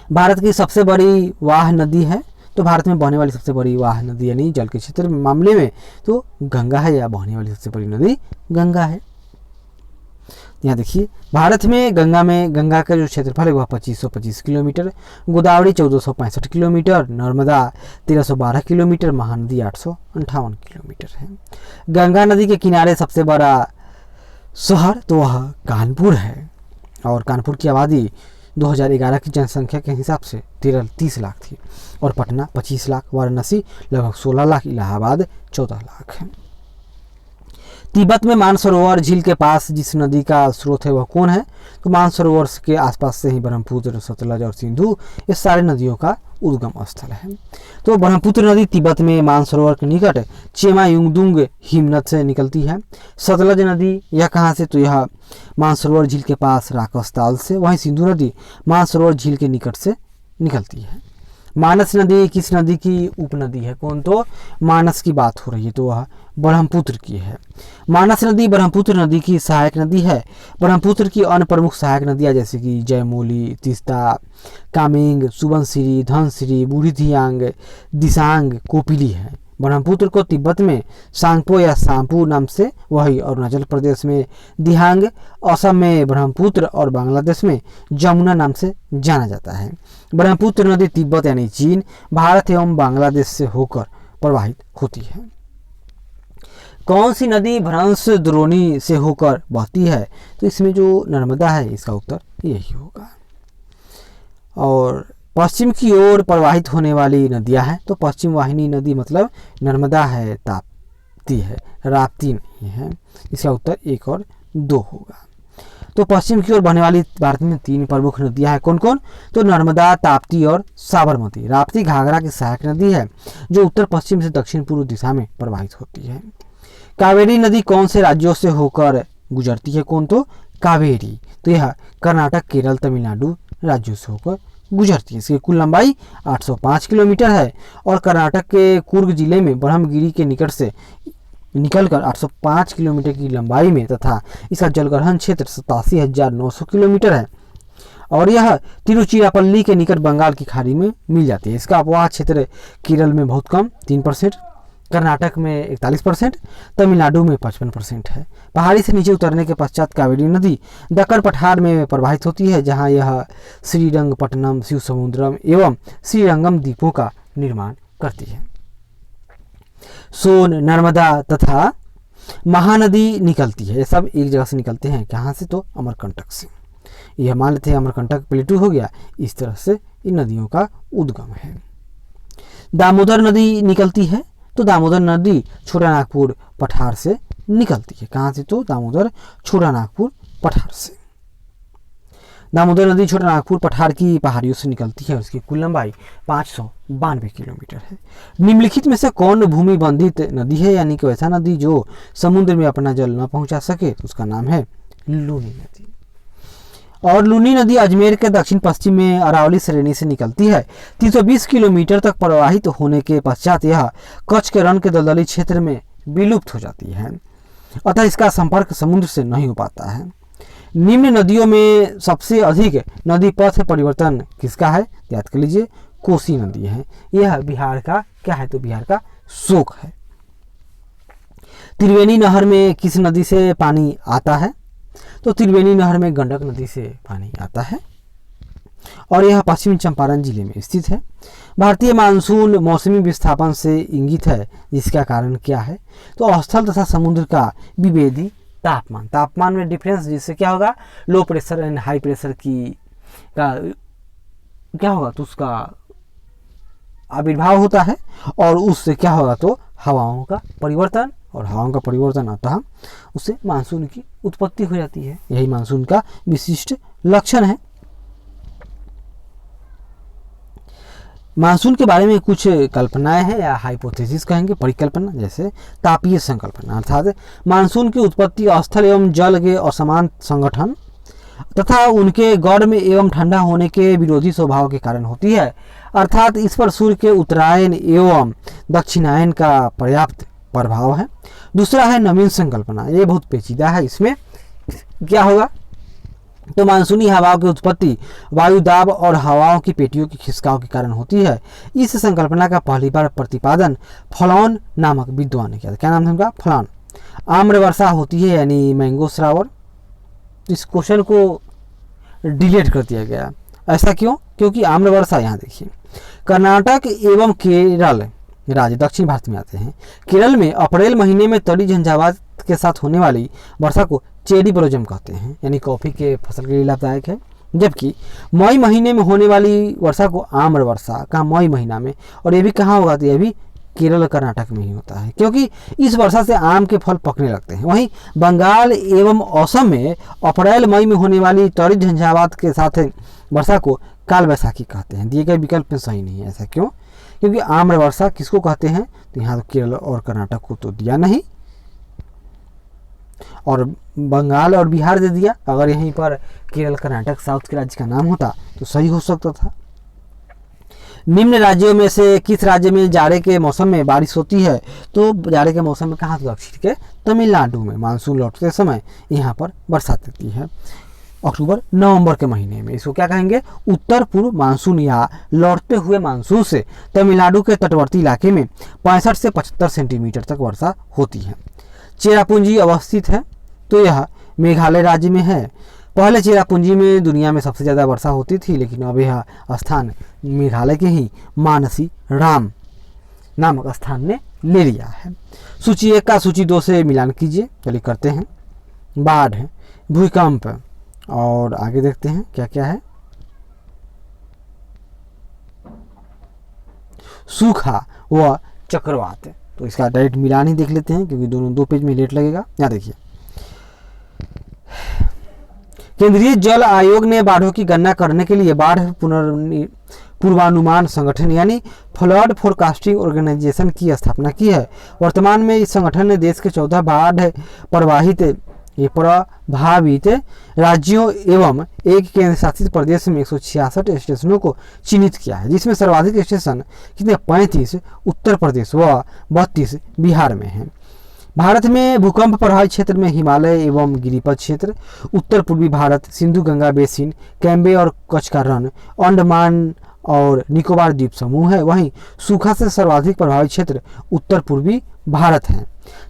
भारत की सबसे बड़ी वाह नदी है, तो भारत में बहने वाली सबसे बड़ी वाह नदी यानी जल के क्षेत्र मामले में तो गंगा है, या बहने वाली सबसे बड़ी नदी गंगा है। यहाँ देखिए भारत में गंगा का जो क्षेत्रफल है वह 2525 kilometre, Godavari 1465 kilometre, Narmada 1312 kilometre, Mahanadi 858 kilometre है। गंगा नदी के किनारे सबसे बड़ा शहर तो वह कानपुर है, और कानपुर की आबादी 2011 की जनसंख्या के हिसाब से 30 लाख थी, और पटना 25 लाख, वाराणसी लगभग 16 लाख, इलाहाबाद 14 लाख है। तिब्बत में मानसरोवर झील के पास जिस नदी का स्रोत है वह कौन है, तो मानसरोवर के आसपास से ही ब्रह्मपुत्र, सतलज और सिंधु ये सारे नदियों का उद्गम स्थल है। तो ब्रह्मपुत्र नदी तिब्बत में मानसरोवर के निकट चेमायुंगदुंग हिमनद से निकलती है। सतलज नदी यह कहाँ से, तो यह मानसरोवर झील के पास राकसताल से। वहीं सिंधु नदी मानसरोवर झील के निकट से निकलती है। मानस नदी किस नदी की उपनदी है, कौन, तो मानस की बात हो रही है, तो वह ब्रह्मपुत्र की है। मानस नदी ब्रह्मपुत्र नदी की सहायक नदी है। ब्रह्मपुत्र की अन्य प्रमुख सहायक नदियाँ जैसे कि जयमोली, तीस्ता, कामेंग, सुबनसिरी, धनसिरी, बूढ़ी धियांग, दिसांग, कोपिली है। ब्रह्मपुत्र को तिब्बत में सांगपो या सांपू नाम से, वही अरुणाचल प्रदेश में दिहांग, असम में ब्रह्मपुत्र और बांग्लादेश में जमुना नाम से जाना जाता है। ब्रह्मपुत्र नदी तिब्बत यानी चीन, भारत एवं बांग्लादेश से होकर प्रवाहित होती है। कौन सी नदी भ्रंश द्रोणी से होकर बहती है, तो इसमें जो नर्मदा है इसका उत्तर यही होगा। और पश्चिम की ओर प्रवाहित होने वाली नदियां हैं, तो पश्चिम वाहिनी नदी मतलब नर्मदा है, ताप्ती है, राप्ती नहीं है। इसका उत्तर 1 और 2 होगा। तो पश्चिम की ओर बहने वाली भारत में 3 प्रमुख नदियां हैं, कौन कौन, तो नर्मदा, ताप्ती और साबरमती। राप्ती घाघरा की सहायक नदी है जो उत्तर पश्चिम से दक्षिण पूर्व दिशा में प्रवाहित होती है। कावेरी नदी कौन से राज्यों से होकर गुजरती है, कौन, तो कावेरी, तो यह कर्नाटक, केरल, तमिलनाडु राज्यों से होकर गुजरती है। इसकी कुल लंबाई 805 किलोमीटर है, और कर्नाटक के कुर्ग जिले में ब्रह्मगिरी के निकट से निकलकर 805 किलोमीटर की लंबाई में तथा इसका जलग्रहण क्षेत्र 87,900 किलोमीटर है, और यह तिरुचिरापल्ली के निकट बंगाल की खाड़ी में मिल जाती है। इसका अपवाह क्षेत्र केरल में बहुत कम 3%, कर्नाटक में 41%, तमिलनाडु में 55% है। पहाड़ी से नीचे उतरने के पश्चात कावेरी नदी दक्कन पठार में प्रवाहित होती है, जहां यह श्रीरंगपट्टनम, शिव समुद्रम एवं श्रीरंगम द्वीपों का निर्माण करती है। सोन, नर्मदा तथा महानदी निकलती है, ये सब एक जगह से निकलते हैं, कहाँ से, तो अमरकंटक से। यह मान लेते हैं अमरकंटक प्लेटू हो गया, इस तरह से इन नदियों का उद्गम है। दामोदर नदी निकलती है, तो दामोदर नदी छोटा नागपुर पठार से निकलती है, कहाँ से, तो दामोदर छोटा नागपुर पठार से। दामोदर नदी छोटा नागपुर पठार की पहाड़ियों से निकलती है, और उसकी कुल लंबाई 592 किलोमीटर है। निम्नलिखित में से कौन भूमि बंधित नदी है, यानी कि वैसा नदी जो समुद्र में अपना जल न पहुंचा सके, तो उसका नाम है लूनी नदी। और लूनी नदी अजमेर के दक्षिण पश्चिम में अरावली श्रेणी से निकलती है। 320 किलोमीटर तक प्रवाहित होने के पश्चात यह कच्छ के रण के दलदली क्षेत्र में विलुप्त हो जाती है, अतः इसका संपर्क समुद्र से नहीं हो पाता है। निम्न नदियों में सबसे अधिक नदी पथ परिवर्तन किसका है? याद कर लीजिए, कोसी नदी है। यह बिहार का क्या है? तो बिहार का शोक है। त्रिवेणी नहर में किस नदी से पानी आता है? तो त्रिवेणी नहर में गंडक नदी से पानी आता है और यह पश्चिमी चंपारण जिले में स्थित है। भारतीय मानसून मौसमी विस्थापन से इंगित है, जिसका कारण क्या है? तो स्थल तथा समुद्र का विभेदी तापमान, तापमान में डिफरेंस, जिससे क्या होगा? Low pressure and high pressure की का क्या होगा? तो उसका आविर्भाव होता है और उससे क्या होगा? तो हवाओं का परिवर्तन, और हवाओं का परिवर्तन अतः उससे मानसून की उत्पत्ति हो जाती है। यही मानसून का विशिष्ट लक्षण है। मानसून के बारे में कुछ कल्पनाएं हैं या हाइपोथेसिस कहेंगे, परिकल्पना, जैसे तापीय संकल्पना, अर्थात मानसून की उत्पत्ति स्थल एवं जल के असमान संगठन तथा उनके गर्म एवं ठंडा होने के विरोधी स्वभाव के कारण होती है, अर्थात इस पर सूर्य के उत्तरायण एवं दक्षिणायन का पर्याप्त प्रभाव है। दूसरा है नवीन संकल्पना, ये बहुत पेचीदा है। इसमें क्या होगा? तो मानसूनी हवाओं की उत्पत्ति वायु दाब और हवाओं की पेटियों की खिसकाव के कारण होती है। इस संकल्पना का पहली बार प्रतिपादन फ्लॉन नामक विद्वान ने किया था। क्या नाम था उनका? फ्लॉन। आम्र वर्षा होती है यानी मैंगो श्रावर। इस क्वेश्चन को डिलीट कर दिया गया। ऐसा क्यों? क्योंकि आम्र वर्षा, यहाँ देखिए, कर्नाटक एवं केरल राज्य दक्षिण भारत में आते हैं। केरल में अप्रैल महीने में तड़ी झंझावात के साथ होने वाली वर्षा को चेरी ब्लोजम कहते हैं, यानी कॉफी के फसल के लिए लाभदायक है। जबकि मई महीने में होने वाली वर्षा को आम्र वर्षा, कहाँ? मई महीना में। और ये भी कहाँ होगा? तो ये भी केरल और कर्नाटक में ही होता है, क्योंकि इस वर्षा से आम के फल पकने लगते हैं। वहीं बंगाल एवं असम में अप्रैल मई में होने वाली तड़ी झंझावात के साथ वर्षा को काल वैसाखी कहते हैं। दिए गए विकल्प में सही नहीं है। ऐसा क्यों? क्योंकि आम्र वर्षा किसको कहते हैं? तो यहाँ तो केरल और कर्नाटक को तो दिया नहीं, और बंगाल और बिहार दे दिया। अगर यहीं पर केरल, कर्नाटक, साउथ के राज्य का नाम होता तो सही हो सकता था। निम्न राज्यों में से किस राज्य में जाड़े के मौसम में बारिश होती है? तो जाड़े के मौसम में कहाँ? तो दक्षिण के तमिलनाडु में मानसून लौटते समय यहाँ पर बरसात होती है, अक्टूबर नवंबर के महीने में। इसको क्या कहेंगे? उत्तर पूर्व मानसून या लौटते हुए मानसून से तमिलनाडु के तटवर्ती इलाके में 65 से 75 सेंटीमीटर तक वर्षा होती है। चेरापूंजी अवस्थित है, तो यह मेघालय राज्य में है। पहले चेरापूंजी में दुनिया में सबसे ज़्यादा वर्षा होती थी, लेकिन अब यह स्थान मेघालय के ही मानसी राम नामक स्थान ने ले लिया है। सूची 1 का सूची 2 से मिलान कीजिए। चलिए करते हैं। बाढ़, भूकंप, और आगे देखते हैं क्या क्या है। सूखा व चक्रवात, तो इसका डायरेक्ट मिलान ही देख लेते हैं, क्योंकि दोनों 2 पेज में लेट लगेगा। यहाँ देखिए, केंद्रीय जल आयोग ने बाढ़ों की गणना करने के लिए बाढ़ पूर्वानुमान संगठन यानी फ्लड फोरकास्टिंग ऑर्गेनाइजेशन की स्थापना की है। वर्तमान में इस संगठन ने देश के 14 बाढ़ प्रभावित राज्यों एवं एक केंद्र शासित प्रदेश में 166 स्टेशनों को चिन्हित किया है, जिसमें सर्वाधिक स्टेशन कितने? 35 उत्तर प्रदेश व 32 बिहार में हैं। भारत में भूकंप प्रभावित क्षेत्र में हिमालय एवं गिरिपथ क्षेत्र, उत्तर पूर्वी भारत, सिंधु गंगा बेसिन, कैम्बे और कच्छ का रण, अंडमान और निकोबार द्वीप समूह है। वहीं सूखा से सर्वाधिक प्रभावित क्षेत्र उत्तर पूर्वी भारत है।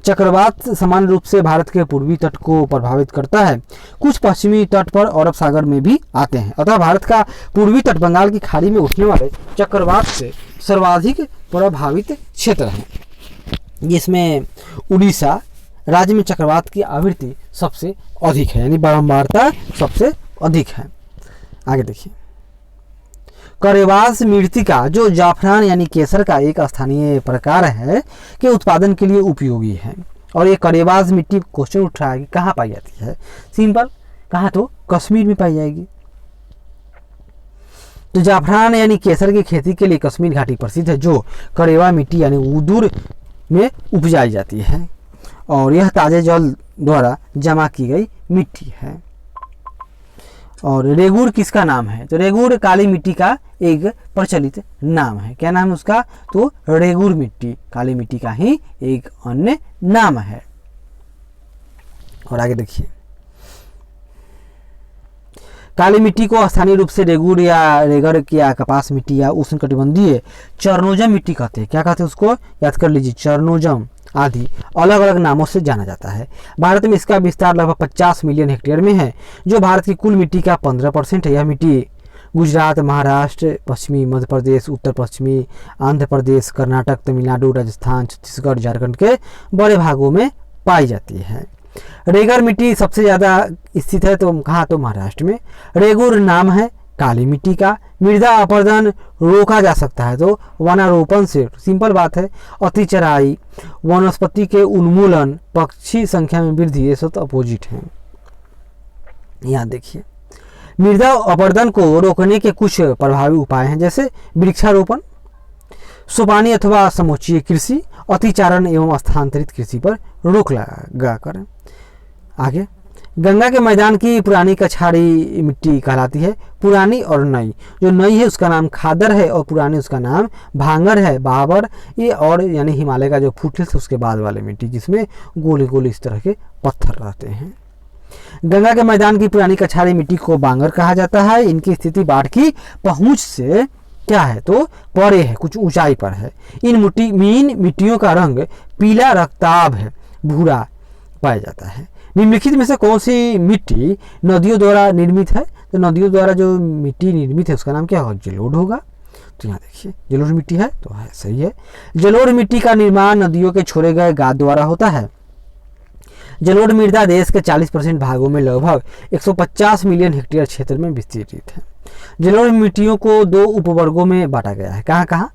चक्रवात सामान्य रूप से भारत के पूर्वी तट को प्रभावित करता है, कुछ पश्चिमी तट पर अरब सागर में भी आते हैं। अतः भारत का पूर्वी तट बंगाल की खाड़ी में उठने वाले चक्रवात से सर्वाधिक प्रभावित क्षेत्र है, जिसमें उड़ीसा राज्य में चक्रवात की आवृत्ति सबसे अधिक है, यानी बारंबारता सबसे अधिक है। आगे देखिए, करेवास मृत्तिका जो जाफरान यानी केसर का एक स्थानीय प्रकार है के उत्पादन के लिए उपयोगी है। और ये करेवास मिट्टी क्वेश्चन उठ रहा है कि कहाँ पाई जाती है? सिंपल, कहाँ? तो कश्मीर में पाई जाएगी। तो जाफरान यानी केसर की खेती के लिए कश्मीर घाटी प्रसिद्ध है, जो करेवा मिट्टी यानी उदूर में उपजाई जाती है, और यह ताजे जल द्वारा जमा की गई मिट्टी है। और रेगुर किसका नाम है? तो रेगुर काली मिट्टी का एक प्रचलित नाम है। क्या नाम है उसका? तो रेगुर मिट्टी काली मिट्टी का ही एक अन्य नाम है। और आगे देखिए, काली मिट्टी को स्थानीय रूप से रेगुर या रेगर या कपास मिट्टी या उष्णकटिबंधीय चरनोजम मिट्टी कहते हैं। क्या कहते हैं उसको? याद कर लीजिए, चरनोजम आदि अलग अलग नामों से जाना जाता है। भारत में इसका विस्तार लगभग 50 मिलियन हेक्टेयर में है, जो भारत की कुल मिट्टी का 15% है। यह मिट्टी गुजरात, महाराष्ट्र, पश्चिमी मध्य प्रदेश, उत्तर पश्चिमी आंध्र प्रदेश, कर्नाटक, तमिलनाडु, राजस्थान, छत्तीसगढ़, झारखंड के बड़े भागों में पाई जाती है। रेगर मिट्टी सबसे ज़्यादा स्थित है तो कहाँ? तो महाराष्ट्र में। रेगुर नाम है काली मिट्टी का। मृदा अपरदन रोका जा सकता है तो वनारोपण से। सिंपल बात है। अति चराई, वनस्पति के उन्मूलन, पक्षी संख्या में वृद्धि, ये सब तो अपोजिट है। यहाँ देखिए, मृदा अपरदन को रोकने के कुछ प्रभावी उपाय हैं, जैसे वृक्षारोपण, सोपानी अथवा समुच्चय कृषि, अतिचारण एवं स्थानांतरित कृषि पर रोक लगा कर। आगे, गंगा के मैदान की पुरानी कछाड़ी मिट्टी कहलाती है। पुरानी और नई, जो नई है उसका नाम खादर है और पुरानी उसका नाम भांगर है। बाबर ये और यानी हिमालय का जो फुटहिल्स उसके बाद वाले मिट्टी, जिसमें गोले गोले इस तरह के पत्थर रहते हैं। गंगा के मैदान की पुरानी कछाड़ी मिट्टी को बांगर कहा जाता है। इनकी स्थिति बाढ़ की पहुंच से क्या है? तो परे है, कुछ ऊंचाई पर है। इन मिट्टियों का रंग पीला रक्ताभ है, भूरा पाया जाता है। निम्नलिखित में से कौन सी मिट्टी नदियों द्वारा निर्मित है? तो नदियों द्वारा जो मिट्टी निर्मित है उसका नाम क्या होगा? जलोढ़ होगा। तो यहाँ देखिए, जलोढ़ मिट्टी है तो है, सही है। जलोढ़ मिट्टी का निर्माण नदियों के छोड़े गए गाद द्वारा होता है। जलोढ़ मृदा देश के 40% भागों में लगभग 150 मिलियन हेक्टेयर क्षेत्र में विस्तृत है। जलोढ़ मिट्टियों को 2 उपवर्गों में बांटा गया है। कहाँ कहाँ?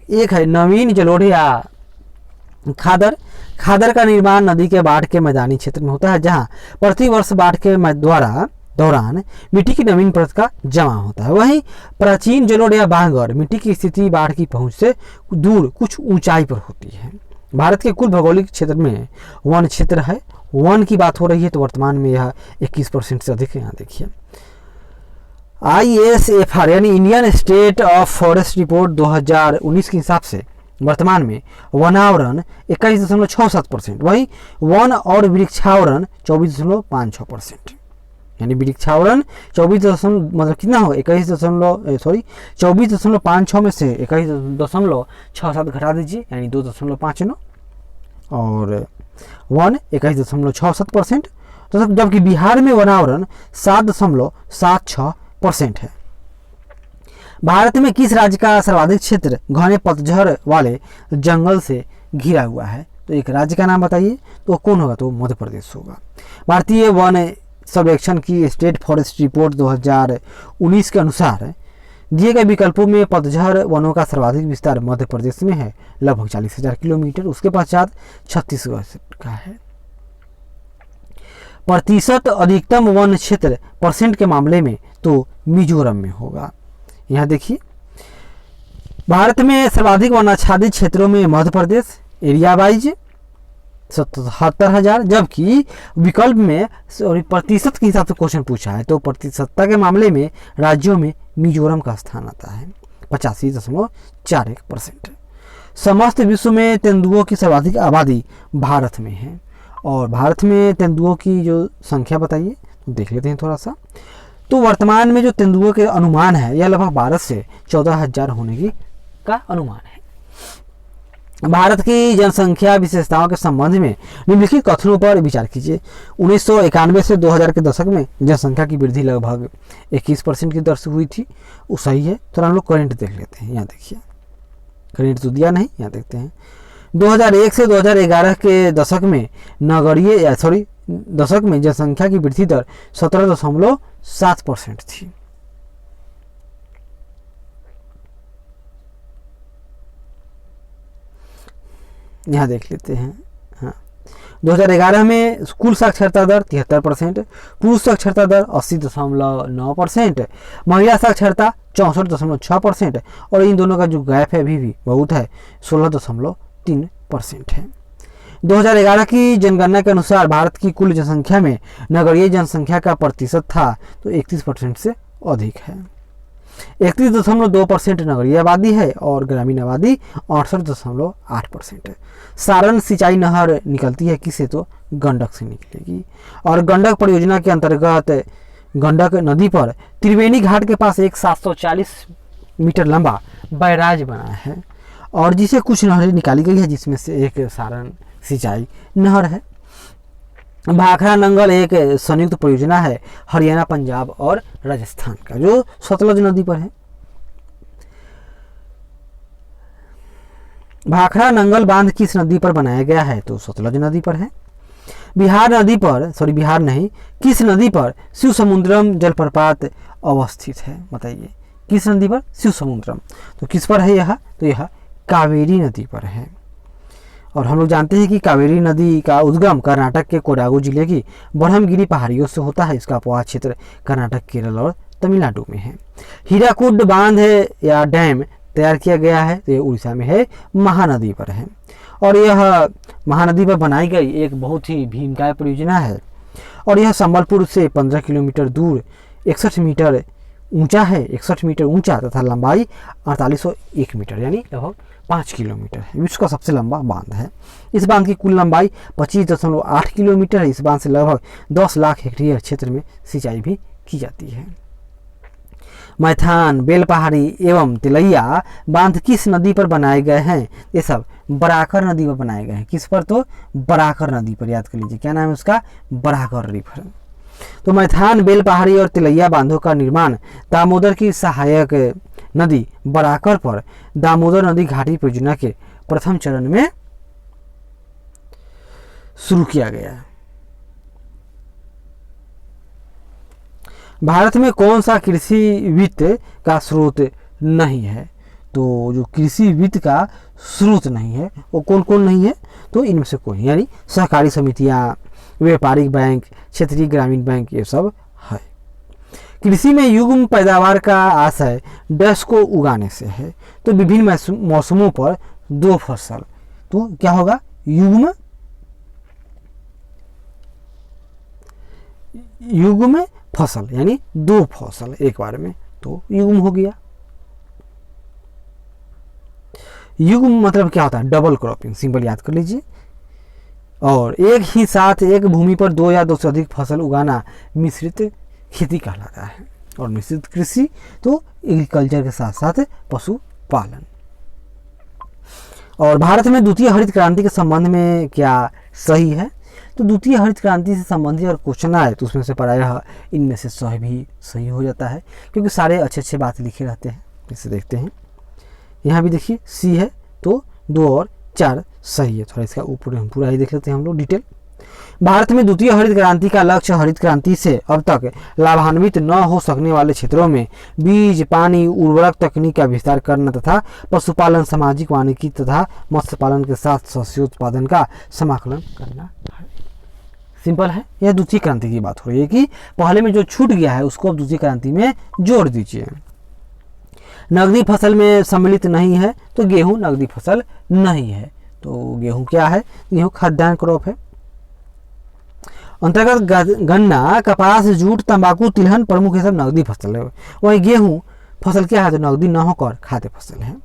एक है नवीन जलोढ़ या खादर। खादर का निर्माण नदी के बाढ़ के मैदानी क्षेत्र में होता है, जहाँ प्रतिवर्ष बाढ़ के दौरान मिट्टी की नवीन परत का जमा होता है। वहीं प्राचीन जलोढ़ या बांगर मिट्टी की स्थिति बाढ़ की पहुंच से दूर कुछ ऊंचाई पर होती है। भारत के कुल भौगोलिक क्षेत्र में वन क्षेत्र है। वन की बात हो रही है तो वर्तमान में यह 21% से अधिक है। यहाँ देखिए, ISFR यानी Indian state of forest report 2019 के हिसाब से वर्तमान में वनावरण 21.67%, वहीं वन और वृक्षावरण 24.56%। यानी वृक्षावरण 24 मतलब कितना हो? 24.56 में से 21.67 घटा दीजिए, यानी 2.59, और वन 21.66%। तो जबकि बिहार में वनावरण 7.76% है। भारत में किस राज्य का सर्वाधिक क्षेत्र घने पतझड़ वाले जंगल से घिरा हुआ है? तो एक राज्य का नाम बताइए। तो कौन होगा? तो मध्य प्रदेश होगा। भारतीय वन सर्वेक्षण की स्टेट फॉरेस्ट रिपोर्ट 2019 के अनुसार दिए गए विकल्पों में पतझड़ वनों का सर्वाधिक विस्तार मध्य प्रदेश में है, लगभग 40,000 किलोमीटर। उसके पश्चात छत्तीसगढ़ का है। प्रतिशत अधिकतम वन क्षेत्र परसेंट के मामले में तो मिजोरम में होगा। यहाँ देखिए, भारत में सर्वाधिक वनाच्छादित क्षेत्रों में मध्य प्रदेश एरिया वाइज 77,000, जबकि विकल्प में प्रतिशत के हिसाब से क्वेश्चन पूछा है तो प्रतिशतता के मामले में राज्यों में मिजोरम का स्थान आता है 85.41%। समस्त विश्व में तेंदुओं की सर्वाधिक आबादी भारत में है। और भारत में तेंदुओं की जो संख्या बताइए तो देख लेते हैं थोड़ा सा। तो वर्तमान में जो तेंदुओं के अनुमान है यह लगभग 12 से 14,000 होने की का अनुमान है। भारत की जनसंख्या विशेषताओं के संबंध में निम्नलिखित कथनों पर विचार कीजिए। 1991 से 2000 के दशक में जनसंख्या की वृद्धि लगभग 21% की दर से हुई थी, वो सही है। तो हम लोग करंट देख लेते हैं। यहाँ देखिए, करंट तो दिया नहीं, यहाँ देखते हैं। 2001 से 2011 के दशक में दशक में जनसंख्या की वृद्धि दर 17.7% थी। यहाँ देख लेते हैं। हाँ, 2011 में कुल साक्षरता दर 73%, पुरुष साक्षरता दर 80.9%, महिला साक्षरता 64.6%, और इन दोनों का जो गैप है अभी भी बहुत है 16.3% है। 2011 की जनगणना के अनुसार भारत की कुल जनसंख्या में नगरीय जनसंख्या का प्रतिशत था तो 31% से अधिक है। 31.2% नगरीय आबादी है और ग्रामीण आबादी 68.8% है। सारण सिंचाई नहर निकलती है किससे, तो गंडक से निकलेगी। और गंडक परियोजना के अंतर्गत गंडक नदी पर त्रिवेणी घाट के पास एक 740 मीटर लंबा बैराज बना है और जिसे कुछ नहरें निकाली गई है, जिसमें से एक सारण सिंचाई नहर है। भाखड़ा नंगल एक संयुक्त परियोजना है हरियाणा, पंजाब और राजस्थान का, जो सतलज नदी पर है। भाखड़ा नंगल बांध किस नदी पर बनाया गया है, तो सतलज नदी पर है। किस नदी पर शिव समुद्रम जलप्रपात अवस्थित है, बताइए किस नदी पर, शिव समुद्रम। तो किस पर है यह, तो यह कावेरी नदी पर है। और हम लोग जानते हैं कि कावेरी नदी का उद्गम कर्नाटक के कोडागु जिले की ब्रह्मगिरी पहाड़ियों से होता है। इसका अपवाह क्षेत्र कर्नाटक, केरल और तमिलनाडु में है। हीराकुड बांध है या डैम तैयार किया गया है तो ये उड़ीसा में है, महानदी पर है। और यह महानदी पर बनाई गई एक बहुत ही भीमकाय परियोजना है और यह संबलपुर से 15 किलोमीटर दूर 61 मीटर ऊंचा है, 61 मीटर ऊंचा तथा लंबाई 4801 मीटर यानी लगभग 5 किलोमीटर है। विश्व का सबसे लंबा बांध है। इस बांध की कुल लंबाई 25.8 किलोमीटर है। इस बांध से लगभग 10 लाख हेक्टेयर क्षेत्र में सिंचाई भी की जाती है। मैथान, बेलपहाड़ी एवं तिलैया बांध किस नदी पर बनाए गए हैं, ये सब बराकर नदी पर बनाए गए हैं। किस पर, तो बराकर नदी पर, याद कर लीजिए क्या नाम है उसका, बराकर रिवर। तो मैथान, बेलपहाड़ी और तिलैया बांधों का निर्माण दामोदर की सहायक नदी बराकर पर दामोदर नदी घाटी परियोजना के प्रथम चरण में शुरू किया गया। भारत में कौन सा कृषि वित्त का स्रोत नहीं है, तो जो कृषि वित्त का स्रोत नहीं है वो कौन कौन नहीं है, तो इनमें से कोई, यानी सहकारी समितियां, व्यापारिक बैंक, क्षेत्रीय ग्रामीण बैंक, ये सब है। कृषि में युग्म पैदावार का आशय डैश को उगाने से है, तो विभिन्न मौसमों पर 2 फसल, तो क्या होगा, युग्म फसल यानी 2 फसल एक बार में, तो युग्म हो गया। युग्म मतलब क्या होता है, डबल क्रॉपिंग, सिंपल याद कर लीजिए। और एक ही साथ एक भूमि पर 2 या 2 से अधिक फसल उगाना मिश्रित खेती कहलाता है। और मिश्रित कृषि तो एग्रीकल्चर के साथ साथ पशुपालन। और भारत में द्वितीय हरित क्रांति के संबंध में क्या सही है, तो द्वितीय हरित क्रांति से संबंधित अगर क्वेश्चन आए तो उसमें से प्रायः इनमें से सही भी सही हो जाता है, क्योंकि सारे अच्छे बात लिखे रहते हैं। इसे देखते हैं, यहाँ भी देखिए सी है तो 2 और 4 सही है। थोड़ा इसका ऊपर हम पूरा ही देख लेते हैं हम लोग डिटेल। भारत में द्वितीय हरित क्रांति का लक्ष्य हरित क्रांति से अब तक लाभान्वित न हो सकने वाले क्षेत्रों में बीज, पानी, उर्वरक तकनीक का विस्तार करना तथा पशुपालन, सामाजिक वानिकी तथा मत्स्य पालन के साथ शस्योत्पादन का समाकलन करना है। सिंपल है, यह द्वितीय क्रांति की बात हो रही है कि पहले में जो छूट गया है उसको अब द्वितीय क्रांति में जोड़ दीजिए। नगदी फसल में सम्मिलित नहीं है, तो गेहूं नगदी फसल नहीं है। तो गेहूं क्या है, गेहूं खाद्यान्न क्रॉप है। अंतर्गत गन्ना, कपास, जूट, तंबाकू, तिलहन प्रमुख ये सब नगदी फसल है। वही गेहूं फसल क्या है, तो नगदी न होकर खाद्य फसल है।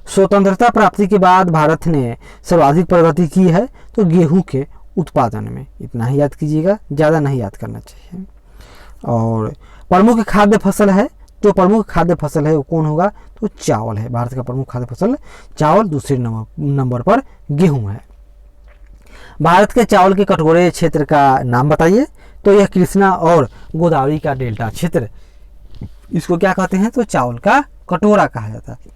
स्वतंत्रता प्राप्ति के बाद भारत ने सर्वाधिक प्रगति की है, तो गेहूं के उत्पादन में। इतना ही याद कीजिएगा, ज़्यादा नहीं याद करना चाहिए। और प्रमुख खाद्य फसल है, जो प्रमुख खाद्य फसल है वो कौन होगा, तो चावल है। भारत का प्रमुख खाद्य फसल चावल, दूसरे नंबर पर गेहूं है। भारत के चावल के कटोरे क्षेत्र का नाम बताइए, तो यह कृष्णा और गोदावरी का डेल्टा क्षेत्र, इसको क्या कहते हैं, तो चावल का कटोरा कहा जाता है।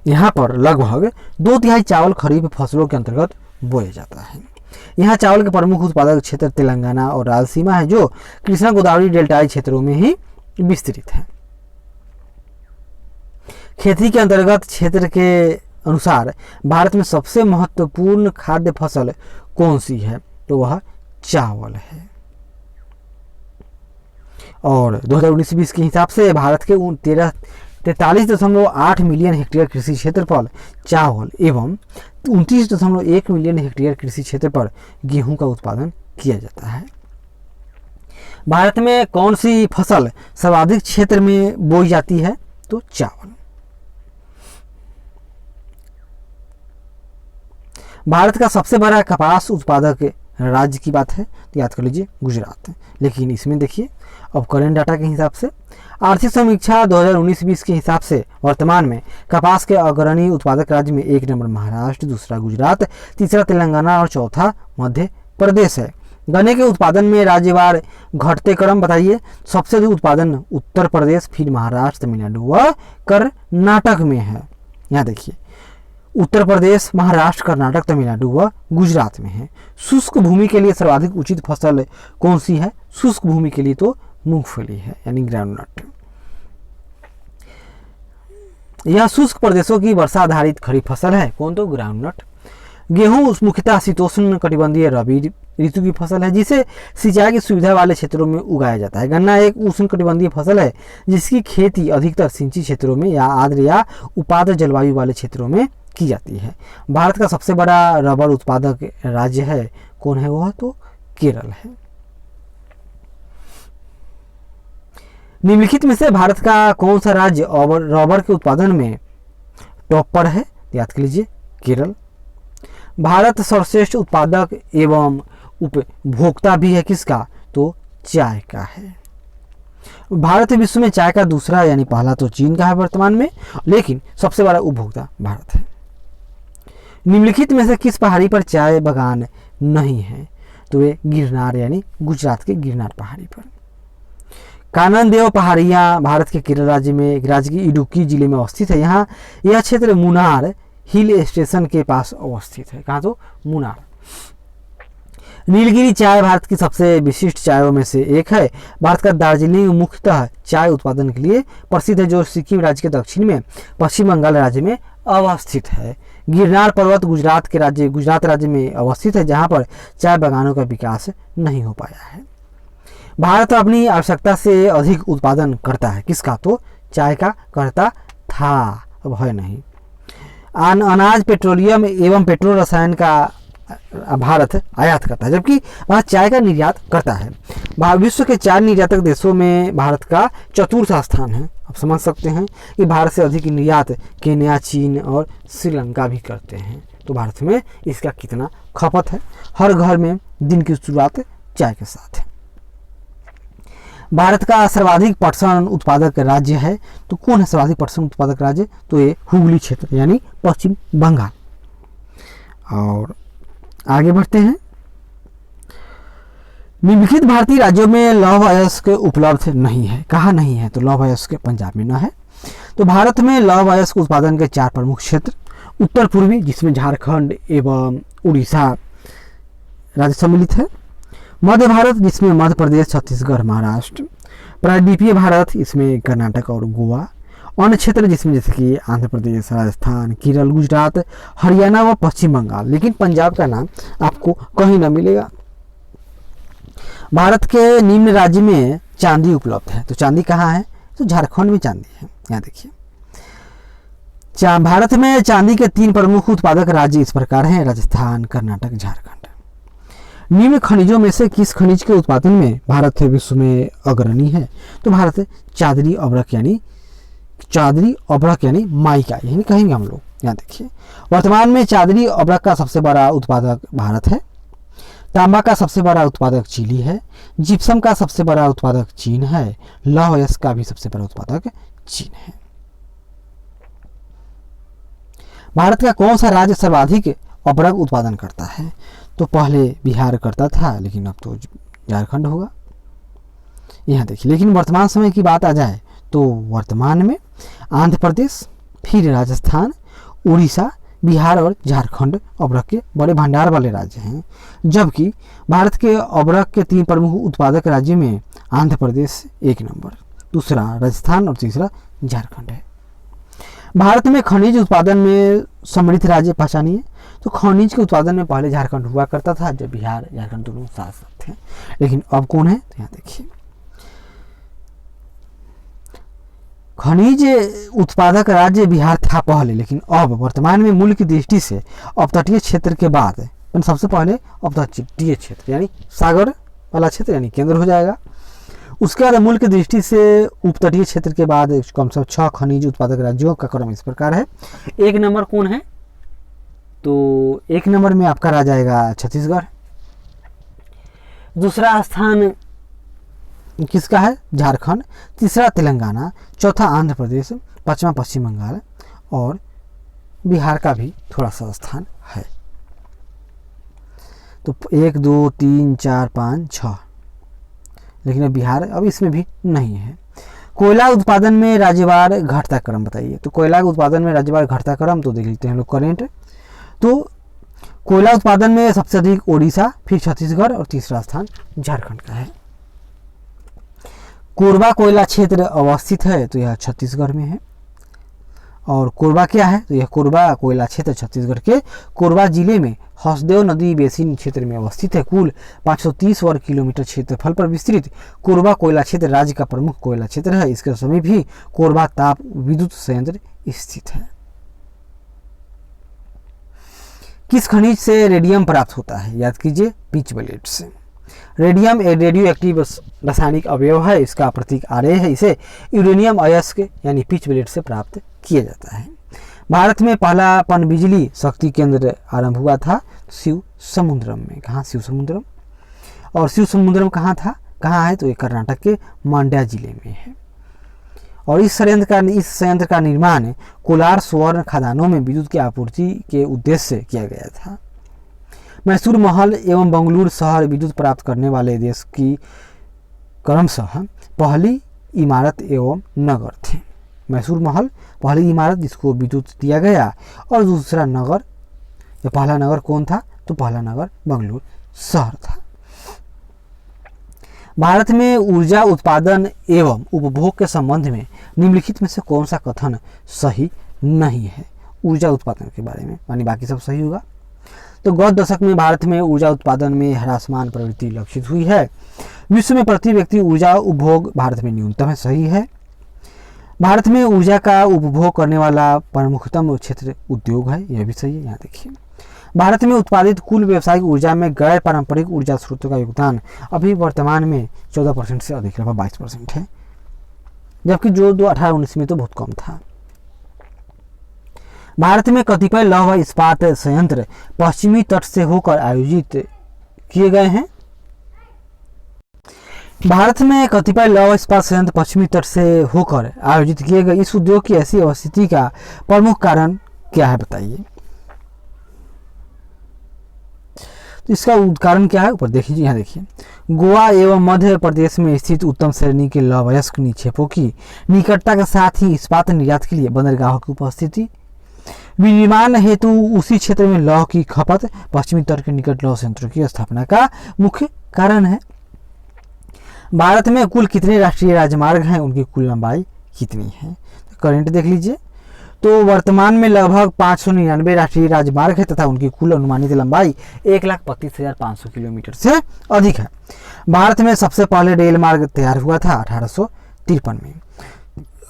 यहाँ पर लगभग 2/3 चावल खरीफ फसलों के अंतर्गत बोया जाता है। यहाँ चावल के प्रमुख उत्पादक क्षेत्र तेलंगाना और रायलसीमा है, जो कृष्णा गोदावरी डेल्टाई क्षेत्रों में ही विस्तृत है। खेती के अंतर्गत क्षेत्र के अनुसार भारत में सबसे महत्वपूर्ण खाद्य फसल कौन सी है, तो वह चावल है। और 2019-20 के हिसाब से भारत के 43.8 मिलियन हेक्टेयर कृषि क्षेत्र पर चावल एवं 29.1 मिलियन हेक्टेयर कृषि क्षेत्र पर गेहूं का उत्पादन किया जाता है। भारत में कौन सी फसल सर्वाधिक क्षेत्र में बोई जाती है? तो चावल। भारत का सबसे बड़ा कपास उत्पादक राज्य की बात है तो याद कर लीजिए गुजरात। लेकिन इसमें देखिए अब करंट डाटा के हिसाब से आर्थिक समीक्षा 2019-20 के हिसाब से वर्तमान में कपास के अग्रणी उत्पादक राज्य में 1 नंबर महाराष्ट्र, दूसरा गुजरात, तीसरा तेलंगाना और चौथा मध्य प्रदेश है। गन्ने के उत्पादन में राज्यवार घटते क्रम बताइए। सबसे अधिक उत्पादन उत्तर प्रदेश, फिर महाराष्ट्र, तमिलनाडु व कर्नाटक में है। यहाँ देखिए उत्तर प्रदेश, महाराष्ट्र, कर्नाटक, तमिलनाडु व गुजरात में है। शुष्क भूमि के लिए सर्वाधिक उचित फसल कौन सी है? शुष्क भूमि के लिए तो मूंगफली है यानी ग्राउंडनट। यह शुष्क प्रदेशों की वर्षा आधारित खरीफ फसल है। कौन? तो ग्राउंडनट। गेहूं मुख्यतः शीतोष्ण कटिबंधीय रबी ऋतु की फसल है जिसे सिंचाई की सुविधा वाले क्षेत्रों में उगाया जाता है। गन्ना एक उष्ण कटिबंधीय फसल है जिसकी खेती अधिकतर सिंचित क्षेत्रों में या आर्द्र या उपाद्र जलवायु वाले क्षेत्रों में की जाती है। भारत का सबसे बड़ा रबर उत्पादक राज्य है। कौन है वह? तो केरल है। निम्नलिखित में से भारत का कौन सा राज्य रबर के उत्पादन में टॉप पर है? याद कर लीजिए केरल। भारत सर्वश्रेष्ठ उत्पादक एवं उपभोक्ता भी है किसका? तो चाय का है। भारत विश्व में चाय का दूसरा यानी पहला तो चीन का है वर्तमान में, लेकिन सबसे बड़ा उपभोक्ता भारत है। निम्नलिखित में से किस पहाड़ी पर चाय बागान नहीं है? तो वे गिरनार यानी गुजरात के गिरनार पहाड़ी पर। काननदेव पहाड़ियाँ भारत के केरल राज्य में राज्य की इडुक्की जिले में अवस्थित है। यहाँ यह क्षेत्र मुनार हिल स्टेशन के पास अवस्थित है। कहाँ? तो मुनार। नीलगिरी चाय भारत की सबसे विशिष्ट चायों में से एक है। भारत का दार्जिलिंग मुख्यतः चाय उत्पादन के लिए प्रसिद्ध है जो सिक्किम राज्य के दक्षिण में पश्चिम बंगाल राज्य में अवस्थित है। गिरनार पर्वत गुजरात राज्य में अवस्थित है जहाँ पर चाय बागानों का विकास नहीं हो पाया है। भारत अपनी आवश्यकता से अधिक उत्पादन करता है किसका? तो चाय का करता था, अब है नहीं। अनाज, पेट्रोलियम एवं पेट्रोल रसायन का भारत आयात करता है जबकि भारत चाय का निर्यात करता है। विश्व के 4 निर्यातक देशों में भारत का चतुर्थ स्थान है। आप समझ सकते हैं कि भारत से अधिक निर्यात केन्या, चीन और श्रीलंका भी करते हैं। तो भारत में इसका कितना खपत है? हर घर में दिन की शुरुआत चाय के साथ है। भारत का सर्वाधिक पटसन उत्पादक राज्य है। तो कौन है सर्वाधिक पटसन उत्पादक राज्य? तो ये हुगली क्षेत्र यानी पश्चिम बंगाल। और आगे बढ़ते हैं। निम्नलिखित भारतीय राज्यों में लौह अयस्क उपलब्ध नहीं है। कहाँ नहीं है? तो लौह अयस्क पंजाब में न है। तो भारत में लौह अयस्क उत्पादन के 4 प्रमुख क्षेत्र उत्तर पूर्वी जिसमें झारखंड एवं उड़ीसा राज्य सम्मिलित है। मध्य भारत जिसमें मध्य प्रदेश, छत्तीसगढ़, महाराष्ट्र। प्रायद्वीपीय भारत इसमें कर्नाटक और गोवा। अन्य क्षेत्र जिसमें जैसे कि आंध्र प्रदेश, राजस्थान, केरल, गुजरात, हरियाणा व पश्चिम बंगाल। लेकिन पंजाब का नाम आपको कहीं ना मिलेगा। भारत के निम्न राज्य में चांदी उपलब्ध है। तो चांदी कहाँ है? तो झारखंड में चांदी है। यहाँ देखिए भारत में चांदी के 3 प्रमुख उत्पादक राज्य इस प्रकार हैं: राजस्थान, कर्नाटक, झारखंड। निम्न खनिजों में से किस खनिज के उत्पादन में भारत विश्व में अग्रणी है? तो भारत चादरी अब्रक यानी माइका यही कहेंगे हम लोग। यहाँ देखिए वर्तमान में चादरी अब्रक का सबसे बड़ा उत्पादक भारत है। तांबा का सबसे बड़ा उत्पादक चिली है। जिप्सम का सबसे बड़ा उत्पादक चीन है। लौह अयस्क का भी सबसे बड़ा उत्पादक चीन है। भारत का कौन सा राज्य सर्वाधिक अब्रक उत्पादन करता है? तो पहले बिहार करता था लेकिन अब तो झारखंड होगा। यहाँ देखिए लेकिन वर्तमान समय की बात आ जाए तो वर्तमान में आंध्र प्रदेश, फिर राजस्थान, उड़ीसा, बिहार और झारखंड अब्रक के बड़े भंडार वाले राज्य हैं। जबकि भारत के अब्रक के 3 प्रमुख उत्पादक राज्यों में आंध्र प्रदेश 1 नंबर, दूसरा राजस्थान और तीसरा झारखंड है। भारत में खनिज उत्पादन में समृद्ध राज्य पहचानिए। तो खनिज के उत्पादन में पहले झारखंड हुआ करता था जब बिहार झारखंड दोनों साथ साथ थे। लेकिन अब कौन है? तो यहाँ देखिए खनिज उत्पादक राज्य बिहार था पहले, लेकिन अब वर्तमान में मूल्य की दृष्टि से अपतटीय क्षेत्र के बाद सबसे पहले अपतटीय क्षेत्र यानी सागर वाला क्षेत्र यानी केंद्र हो जाएगा। उसके बाद मूल्य की दृष्टि से उपतटीय क्षेत्र के बाद कम से कम 6 खनिज उत्पादक राज्यों का क्रम इस प्रकार है। 1 नंबर कौन है? तो 1 नंबर में आपका रह जाएगा छत्तीसगढ़। दूसरा स्थान किसका है? झारखंड। तीसरा तेलंगाना, चौथा आंध्र प्रदेश, पांचवा पश्चिम बंगाल और बिहार का भी थोड़ा सा स्थान है। तो 1 2 3 4 5 6, लेकिन अब बिहार अब इसमें भी नहीं है। कोयला उत्पादन में राज्यवार घटता क्रम बताइए। तो कोयला उत्पादन में राज्यवार घटता क्रम तो देख लेते हैं हम लोग करेंट। तो कोयला उत्पादन में सबसे अधिक ओडिशा, फिर छत्तीसगढ़ और तीसरा स्थान झारखंड का है। कोरबा कोयला क्षेत्र अवस्थित है तो यह छत्तीसगढ़ में है। और कोरबा क्या है? तो यह कोरबा कोयला क्षेत्र छत्तीसगढ़ के कोरबा जिले में हसदेव नदी बेसिन क्षेत्र में अवस्थित है। कुल 530 वर्ग किलोमीटर क्षेत्रफल पर विस्तृत कोरबा कोयला क्षेत्र राज्य का प्रमुख कोयला क्षेत्र है। इसके समीप ही कोरबा ताप विद्युत संयंत्र स्थित है। किस खनिज से रेडियम प्राप्त होता है? याद कीजिए, पिच ब्लेड से। रेडियम एक रेडियो एक्टिव रासायनिक अवयव है। इसका प्रतीक आरए है। इसे यूरेनियम अयस्क यानी पिच ब्लेड से प्राप्त किया जाता है। भारत में पहला पनबिजली शक्ति केंद्र आरंभ हुआ था शिव समुद्रम में। कहाँ? शिव समुद्रम। और शिव समुद्रम कहाँ था? कहाँ है? तो ये कर्नाटक के मांड्या जिले में है। और इस संयंत्र का निर्माण कोलार स्वर्ण खदानों में विद्युत की आपूर्ति के उद्देश्य से किया गया था। मैसूर महल एवं बंगलुरु शहर विद्युत प्राप्त करने वाले देश की क्रमशः पहली इमारत एवं नगर थे। मैसूर महल पहली इमारत जिसको विद्युत दिया गया, और दूसरा नगर, या पहला नगर कौन था? तो पहला नगर बंगलुरु शहर था। भारत में ऊर्जा उत्पादन एवं उपभोग के संबंध में निम्नलिखित में से कौन सा कथन सही नहीं है? ऊर्जा उत्पादन के बारे में, यानी बाकी सब सही होगा। तो गत दशक में भारत में ऊर्जा उत्पादन में ह्रासमान प्रवृत्ति लक्षित हुई है। विश्व में प्रति व्यक्ति ऊर्जा उपभोग भारत में न्यूनतम है, सही है। भारत में ऊर्जा का उपभोग करने वाला प्रमुखतम क्षेत्र उद्योग है, यह भी सही है। यहाँ देखिए, भारत में उत्पादित कुल व्यावसायिक ऊर्जा में गैर पारंपरिक ऊर्जा स्रोतों का योगदान अभी वर्तमान में 14% से अधिक, लगभग 22% है, जबकि जो 2018-19 में तो बहुत कम था। भारत में कतिपय लौह इस्पात संयंत्र पश्चिमी तट से होकर आयोजित किए गए हैं। भारत में कतिपय लौह इस्पात संयंत्र पश्चिमी तट से होकर आयोजित किए गए। इस उद्योग की ऐसी अवस्थिति का प्रमुख कारण क्या है बताइए? तो इसका कारण क्या है? ऊपर देखिए, यहाँ देखिए, गोवा एवं मध्य प्रदेश में स्थित उत्तम श्रेणी के लौहअयस्क निक्षेपों की निकटता के साथ ही इस्पात निर्यात के लिए बंदरगाहों की उपस्थिति, विनिर्माण हेतु उसी क्षेत्र में लौह की खपत, पश्चिमी तट के निकट लौह संयंत्रों की स्थापना का मुख्य कारण है। भारत में कुल कितने राष्ट्रीय राजमार्ग हैं? उनकी कुल लंबाई कितनी है? तो करंट देख लीजिए। तो वर्तमान में लगभग 599 राष्ट्रीय राजमार्ग है तथा उनकी कुल अनुमानित लंबाई 1,32,500 किलोमीटर से अधिक है। भारत में सबसे पहले रेल मार्ग तैयार हुआ था 1853 में,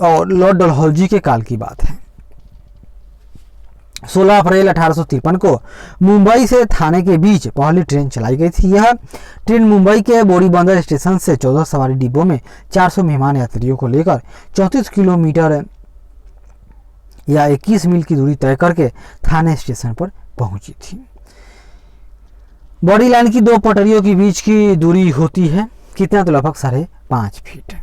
और लॉर्ड डलहौजी के काल की बात है। 16 अप्रैल 1853 को मुंबई से थाने के बीच पहली ट्रेन चलाई गई थी। यह ट्रेन मुंबई के बोरीबंदर स्टेशन से 14 सवारी डिब्बों में 400 मेहमान यात्रियों को लेकर 34 किलोमीटर या 21 मील की दूरी तय करके थाने स्टेशन पर पहुंची थी। बड़ी लाइन की 2 पटरियों के बीच की दूरी होती है कितना? तो लगभग 5.5 फीट।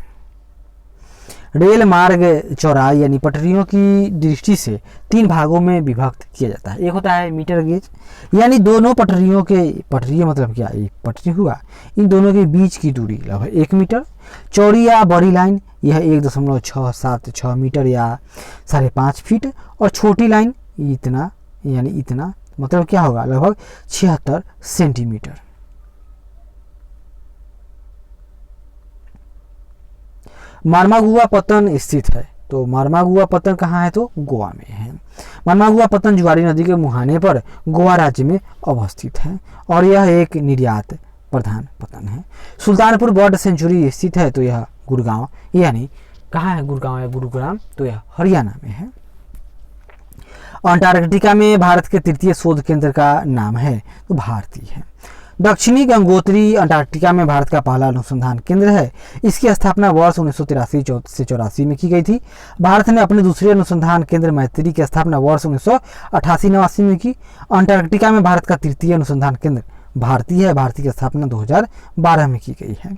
रेल मार्ग चौड़ाई यानी पटरियों की दृष्टि से 3 भागों में विभक्त किया जाता है। एक होता है मीटर गेज, यानी दोनों पटरियों के, पटरी मतलब क्या, एक पटरी हुआ, इन दोनों के बीच की दूरी लगभग 1 मीटर। चौड़ी या बड़ी लाइन यह 1.676 मीटर या 5.5 फीट, और छोटी लाइन इतना, यानी इतना मतलब क्या होगा, लगभग 76 सेंटीमीटर। मार्मागुआ पत्तन स्थित है। तो मार्मागुआ पत्तन कहाँ है? तो गोवा में है। मार्मागुआ पत्तन जुआरी नदी के मुहाने पर गोवा राज्य में अवस्थित है और यह एक निर्यात प्रधान पत्तन है। सुल्तानपुर बर्ड सेंचुरी स्थित है। तो यह गुड़गांव यानी कहाँ है गुड़गांव या गुरुग्राम, तो यह हरियाणा में है। अंटार्कटिका में भारत के तृतीय शोध केंद्र का नाम है, तो भारतीय है। दक्षिणी गंगोत्री अंटार्कटिका में भारत का पहला अनुसंधान केंद्र है। इसकी स्थापना वर्ष 1983 से 84 में की गई थी। भारत ने अपने दूसरे अनुसंधान केंद्र मैत्री की स्थापना वर्ष 1988-89 में की। अंटार्कटिका में भारत का तृतीय अनुसंधान केंद्र भारतीय है। भारतीय की स्थापना 2012 में की गई है।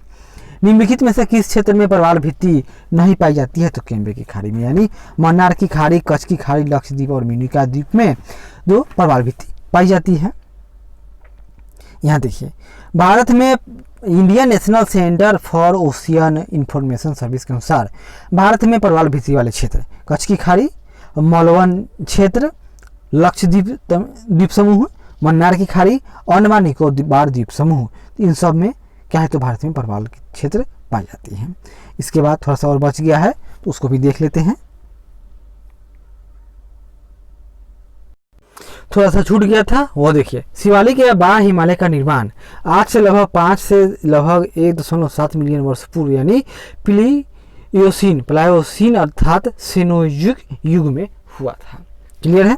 निम्नलिखित में से किस क्षेत्र में प्रवाल भित्ति नहीं पाई जाती है, तो कैम्ब्रे की खाड़ी में, यानी मन्नार की खाड़ी, कच्छ की खाड़ी, लक्षद्वीप और मिनिकॉय द्वीप में जो प्रवाल भित्ति पाई जाती है। यहाँ देखिए, भारत में Indian national centre for ocean information service के अनुसार भारत में प्रवाल भित्ति वाले क्षेत्र कच्छ की खाड़ी, मालवन क्षेत्र, लक्षद्वीप द्वीप समूह, मन्नार की खाड़ी, अंडमान निकोबार द्वीप समूह, इन सब में क्या है, तो भारत में प्रवाल के क्षेत्र पाई जाती है। इसके बाद थोड़ा सा और बच गया है, तो उसको भी देख लेते हैं। थोड़ा सा छूट गया था, वो देखिए, शिवालिक या बाह्य हिमालय का निर्माण आज से लगभग 5 से लगभग 1.7 मिलियन वर्ष पूर्व यानी प्लायोसीन अर्थात सेनोजुक युग में हुआ था। क्लियर है।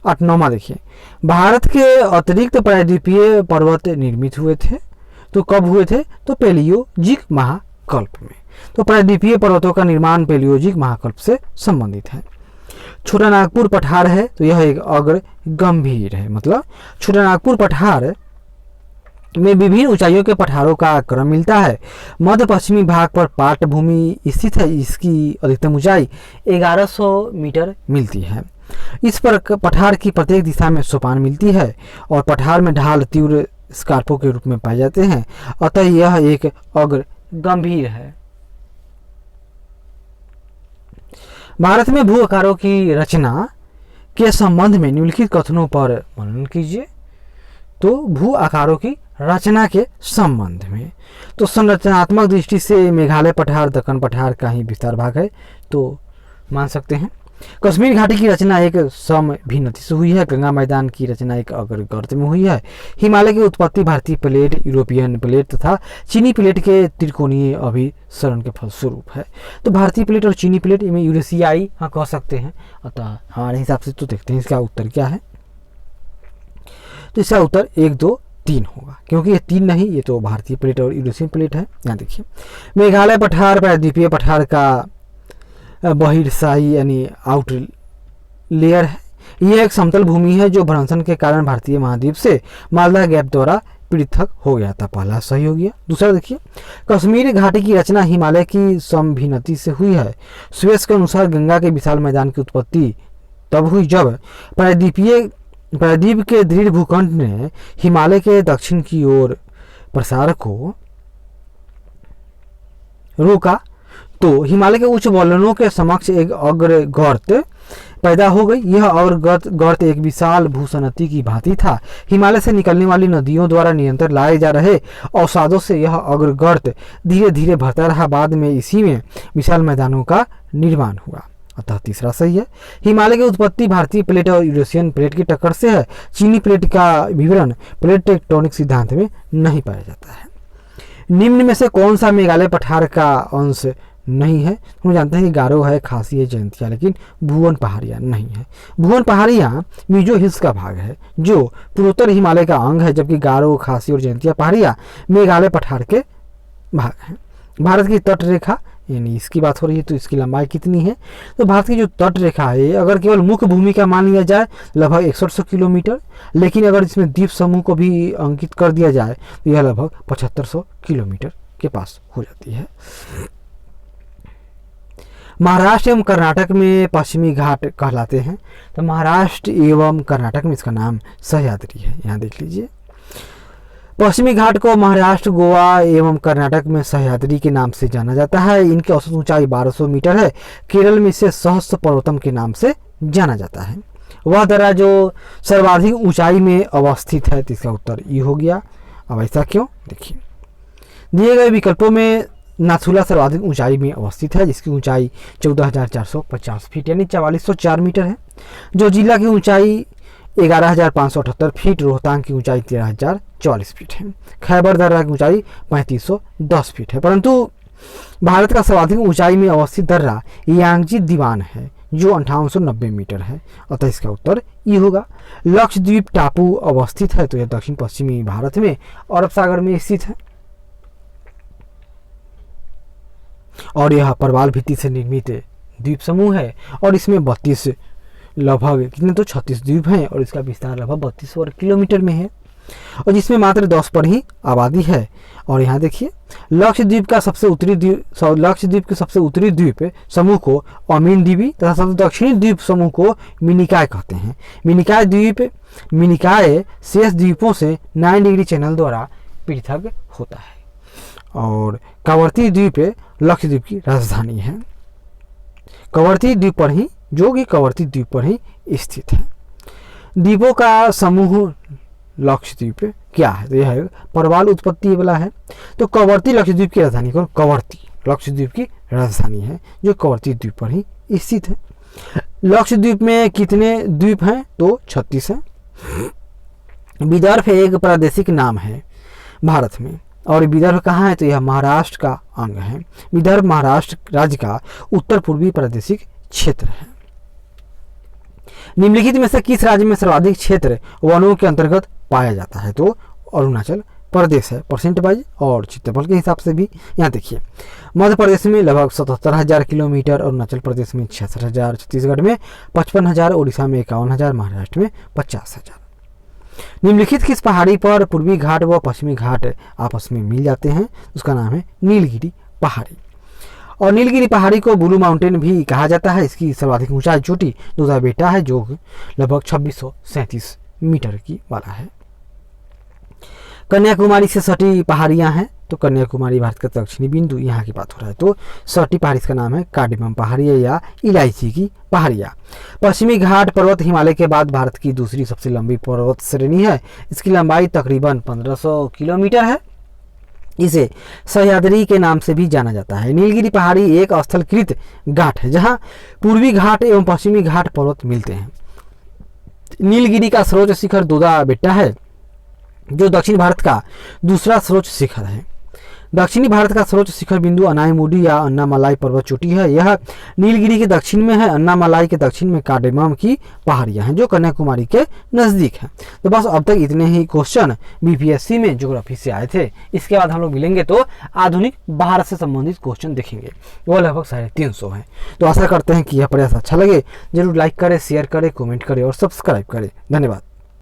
8वां देखिए, भारत के अतिरिक्त प्रायद्वीपीय पर्वत निर्मित हुए थे, तो कब हुए थे, तो पैलियोजिक महाकल्प में। तो प्रायद्वीपीय पर्वतों का निर्माण पैलियोजिक महाकल्प से संबंधित है। छोटा नागपुर पठार है, तो यह एक अग्र गंभीर है, मतलब छोटा नागपुर पठार में विभिन्न ऊंचाइयों के पठारों का क्रम मिलता है। मध्य पश्चिमी भाग पर पाट भूमि स्थित है। इसकी अधिकतम ऊंचाई 1100 मीटर मिलती है। इस पर पठार की प्रत्येक दिशा में सोपान मिलती है और पठार में ढाल तीव्र स्कार्पों के रूप में पाए जाते हैं, अतः यह एक अग्र गंभीर है। भारत में भू आकारों की रचना के संबंध में निम्नलिखित कथनों पर मनन कीजिए। तो भू आकारों की रचना के संबंध में, तो संरचनात्मक दृष्टि से मेघालय पठार दक्कन पठार का ही विस्तार भाग है, तो मान सकते हैं। कश्मीर घाटी की रचना एक समभिन्नति से हुई है। गंगा मैदान की रचना एक अग्र गर्त में हुई है। हिमालय की उत्पत्ति भारतीय प्लेट, यूरोपियन प्लेट तथा चीनी प्लेट के त्रिकोणीय अभिसरण के फलस्वरूप है। तो भारतीय प्लेट और चीनी प्लेट में यूरेशियाई हाँ कह सकते हैं। अतः हमारे हिसाब से तो देखते हैं इसका उत्तर क्या है। तो इसका उत्तर 1, 2, 3 होगा, क्योंकि ये 3 नहीं, ये तो भारतीय प्लेट और यूरेशियन प्लेट है। यहाँ देखिए, मेघालय पठार प्रायद्वीपीय पठार का बहिर्शाही यानी आउट लेयर है। यह एक समतल भूमि है जो भ्रंशन के कारण भारतीय महाद्वीप से मालदा गैप द्वारा पृथक हो गया था। पहला सही हो गया। दूसरा देखिए, कश्मीर घाटी की रचना हिमालय की समभिन्नति से हुई है। सुएज के अनुसार गंगा के विशाल मैदान की उत्पत्ति तब हुई जब प्रायद्वीप के दृढ़ भूखंड ने हिमालय के दक्षिण की ओर प्रसार को रोका, तो हिमालय के उच्च वलनों के समक्ष एक अग्र गर्त पैदा हो गई। यह अग्र गर्त एक विशाल भूसनती की भांति था। हिमालय से निकलने वाली नदियों द्वारा निरंतर लाए जा रहे अवसादों से यह अग्र गर्त धीरे धीरे भरता रहा। बाद में इसी में विशाल मैदानों का निर्माण हुआ। अतः तीसरा सही है। हिमालय की उत्पत्ति भारतीय प्लेट और यूरेशियन प्लेट की टक्कर से है। चीनी प्लेट का विवरण प्लेट टेक्टोनिक सिद्धांत में नहीं पाया जाता है। निम्न में से कौन सा मेघालय पठार का अंश नहीं है? हम जानते हैं कि गारो है, खासी है, जयंतिया, लेकिन भुवन पहाड़ियाँ नहीं है। भुवन पहाड़ियाँ मिजो हिल्स का भाग है जो पूर्वोत्तर हिमालय का अंग है, जबकि गारो, खासी और जयंतिया पहाड़ियाँ मेघालय पठार के भाग हैं। भारत की तट रेखा यानी इसकी बात हो रही है, तो इसकी लंबाई कितनी है? तो भारत की जो तट रेखा है, अगर केवल मुख्य भूमि का मान लिया जाए लगभग 6100 किलोमीटर, लेकिन अगर इसमें द्वीप समूह को भी अंकित कर दिया जाए तो यह लगभग 7500 किलोमीटर के पास हो जाती है। महाराष्ट्र एवं कर्नाटक में पश्चिमी घाट कहलाते हैं। तो महाराष्ट्र एवं कर्नाटक में इसका नाम सह्याद्री है। यहाँ देख लीजिए, पश्चिमी घाट को महाराष्ट्र, गोवा एवं कर्नाटक में सह्याद्री के नाम से जाना जाता है। इनकी औसत ऊंचाई 1200 मीटर है। केरल में इसे सहस्त्र पर्वतम के नाम से जाना जाता है। वह दर्रा जो सर्वाधिक ऊंचाई में अवस्थित है, तो इसका उत्तर ये हो गया। अब ऐसा क्यों? देखिए, दिए गए विकल्पों में नाथुला सर्वाधिक ऊंचाई में अवस्थित है, जिसकी ऊंचाई 14,450 फीट यानी 4404 मीटर है। जो जिला की ऊंचाई 11,578 फीट, रोहतांग की ऊंचाई 13,044 फीट है। खैबर दर्रा की ऊंचाई 3,510 फीट है। परंतु भारत का सर्वाधिक ऊंचाई में अवस्थित दर्रा यांगजी दीवान है जो 5890 मीटर है, अतः इसका उत्तर ये होगा। लक्षद्वीप टापू अवस्थित है तो यह दक्षिण पश्चिमी भारत में अरब सागर में स्थित है और यह प्रवाल भित्ति से निर्मित द्वीप समूह है और इसमें 32 लगभग कितने तो 36 द्वीप हैं और इसका विस्तार लगभग 32 वर्ग किलोमीटर में है और जिसमें मात्र 10 पर ही आबादी है। और यहाँ देखिए लक्षद्वीप के सबसे उत्तरी द्वीप समूह को अमीन द्वीप तथा सबसे दक्षिणी द्वीप समूह को मिनिकॉय कहते हैं। मिनिकॉय शेष द्वीपों से 9 डिग्री चैनल द्वारा पृथक होता है। और कवरती द्वीप लक्षद्वीप की राजधानी है, कवरती द्वीप पर ही, जो कि कवरती द्वीप पर ही स्थित है। द्वीपों का समूह लक्षद्वीप क्या है, तो यह है प्रवाल उत्पत्ति वाला है। तो कवरती लक्षद्वीप की राजधानी कौन, कवरती लक्षद्वीप की राजधानी है जो कवरती द्वीप पर ही स्थित है। लक्षद्वीप में कितने द्वीप हैं, तो 36 हैं। विदर्भ एक प्रादेशिक नाम है भारत में और विदर्भ कहाँ है, तो यह महाराष्ट्र का अंग है। विदर्भ महाराष्ट्र राज्य का उत्तर पूर्वी प्रादेशिक क्षेत्र है। निम्नलिखित में से किस राज्य में सर्वाधिक क्षेत्र वनों के अंतर्गत पाया जाता है, तो अरुणाचल प्रदेश है परसेंट वाइज और क्षेत्रफल के हिसाब से भी। यहाँ देखिए मध्य प्रदेश में लगभग 77,000 किलोमीटर, अरुणाचल प्रदेश में 66,000, छत्तीसगढ़ में 55,000, उड़ीसा में 51,000, महाराष्ट्र में 50,000। निम्नलिखित किस पहाड़ी पर पूर्वी घाट व पश्चिमी घाट आपस में मिल जाते हैं, उसका नाम है नीलगिरी पहाड़ी। और नीलगिरी पहाड़ी को ब्लू माउंटेन भी कहा जाता है। इसकी सर्वाधिक ऊंचाई चोटी दूधा बेटा है जो लगभग 2637 मीटर की वाला है। कन्याकुमारी से सटी पहाड़ियां हैं, तो कन्याकुमारी भारत का दक्षिणी बिंदु यहाँ की बात हो रहा है, तो सटी पहाड़ी इसका नाम है कार्डेमम पहाड़ियाँ या इलायची की पहाड़ियाँ। पश्चिमी घाट पर्वत हिमालय के बाद भारत की दूसरी सबसे लंबी पर्वत श्रेणी है। इसकी लंबाई तकरीबन 1500 किलोमीटर है। इसे सह्याद्री के नाम से भी जाना जाता है। नीलगिरी पहाड़ी एक स्थलकृत घाट है जहाँ पूर्वी घाट एवं पश्चिमी घाट पर्वत मिलते हैं। नीलगिरी का सर्वोच्च शिखर दूधा बेट्टा है जो दक्षिण भारत का दूसरा सर्वोच्च शिखर है। दक्षिणी भारत का सर्वोच्च शिखर बिंदु अनायमुडी या अन्नामलाई पर्वत चोटी है। यह नीलगिरी के दक्षिण में है। अन्नामलाई के दक्षिण में कार्डेमम की पहाड़ियां हैं जो कन्याकुमारी के नजदीक है। तो बस अब तक इतने ही क्वेश्चन बीपीएससी में ज्योग्राफी से आए थे। इसके बाद हम लोग मिलेंगे तो आधुनिक भारत से संबंधित क्वेश्चन देखेंगे, वो लगभग 350 हैं। तो आशा करते हैं कि यह प्रयास अच्छा लगे। जरूर लाइक करें, शेयर करें, कमेंट करें और सब्सक्राइब करें। धन्यवाद।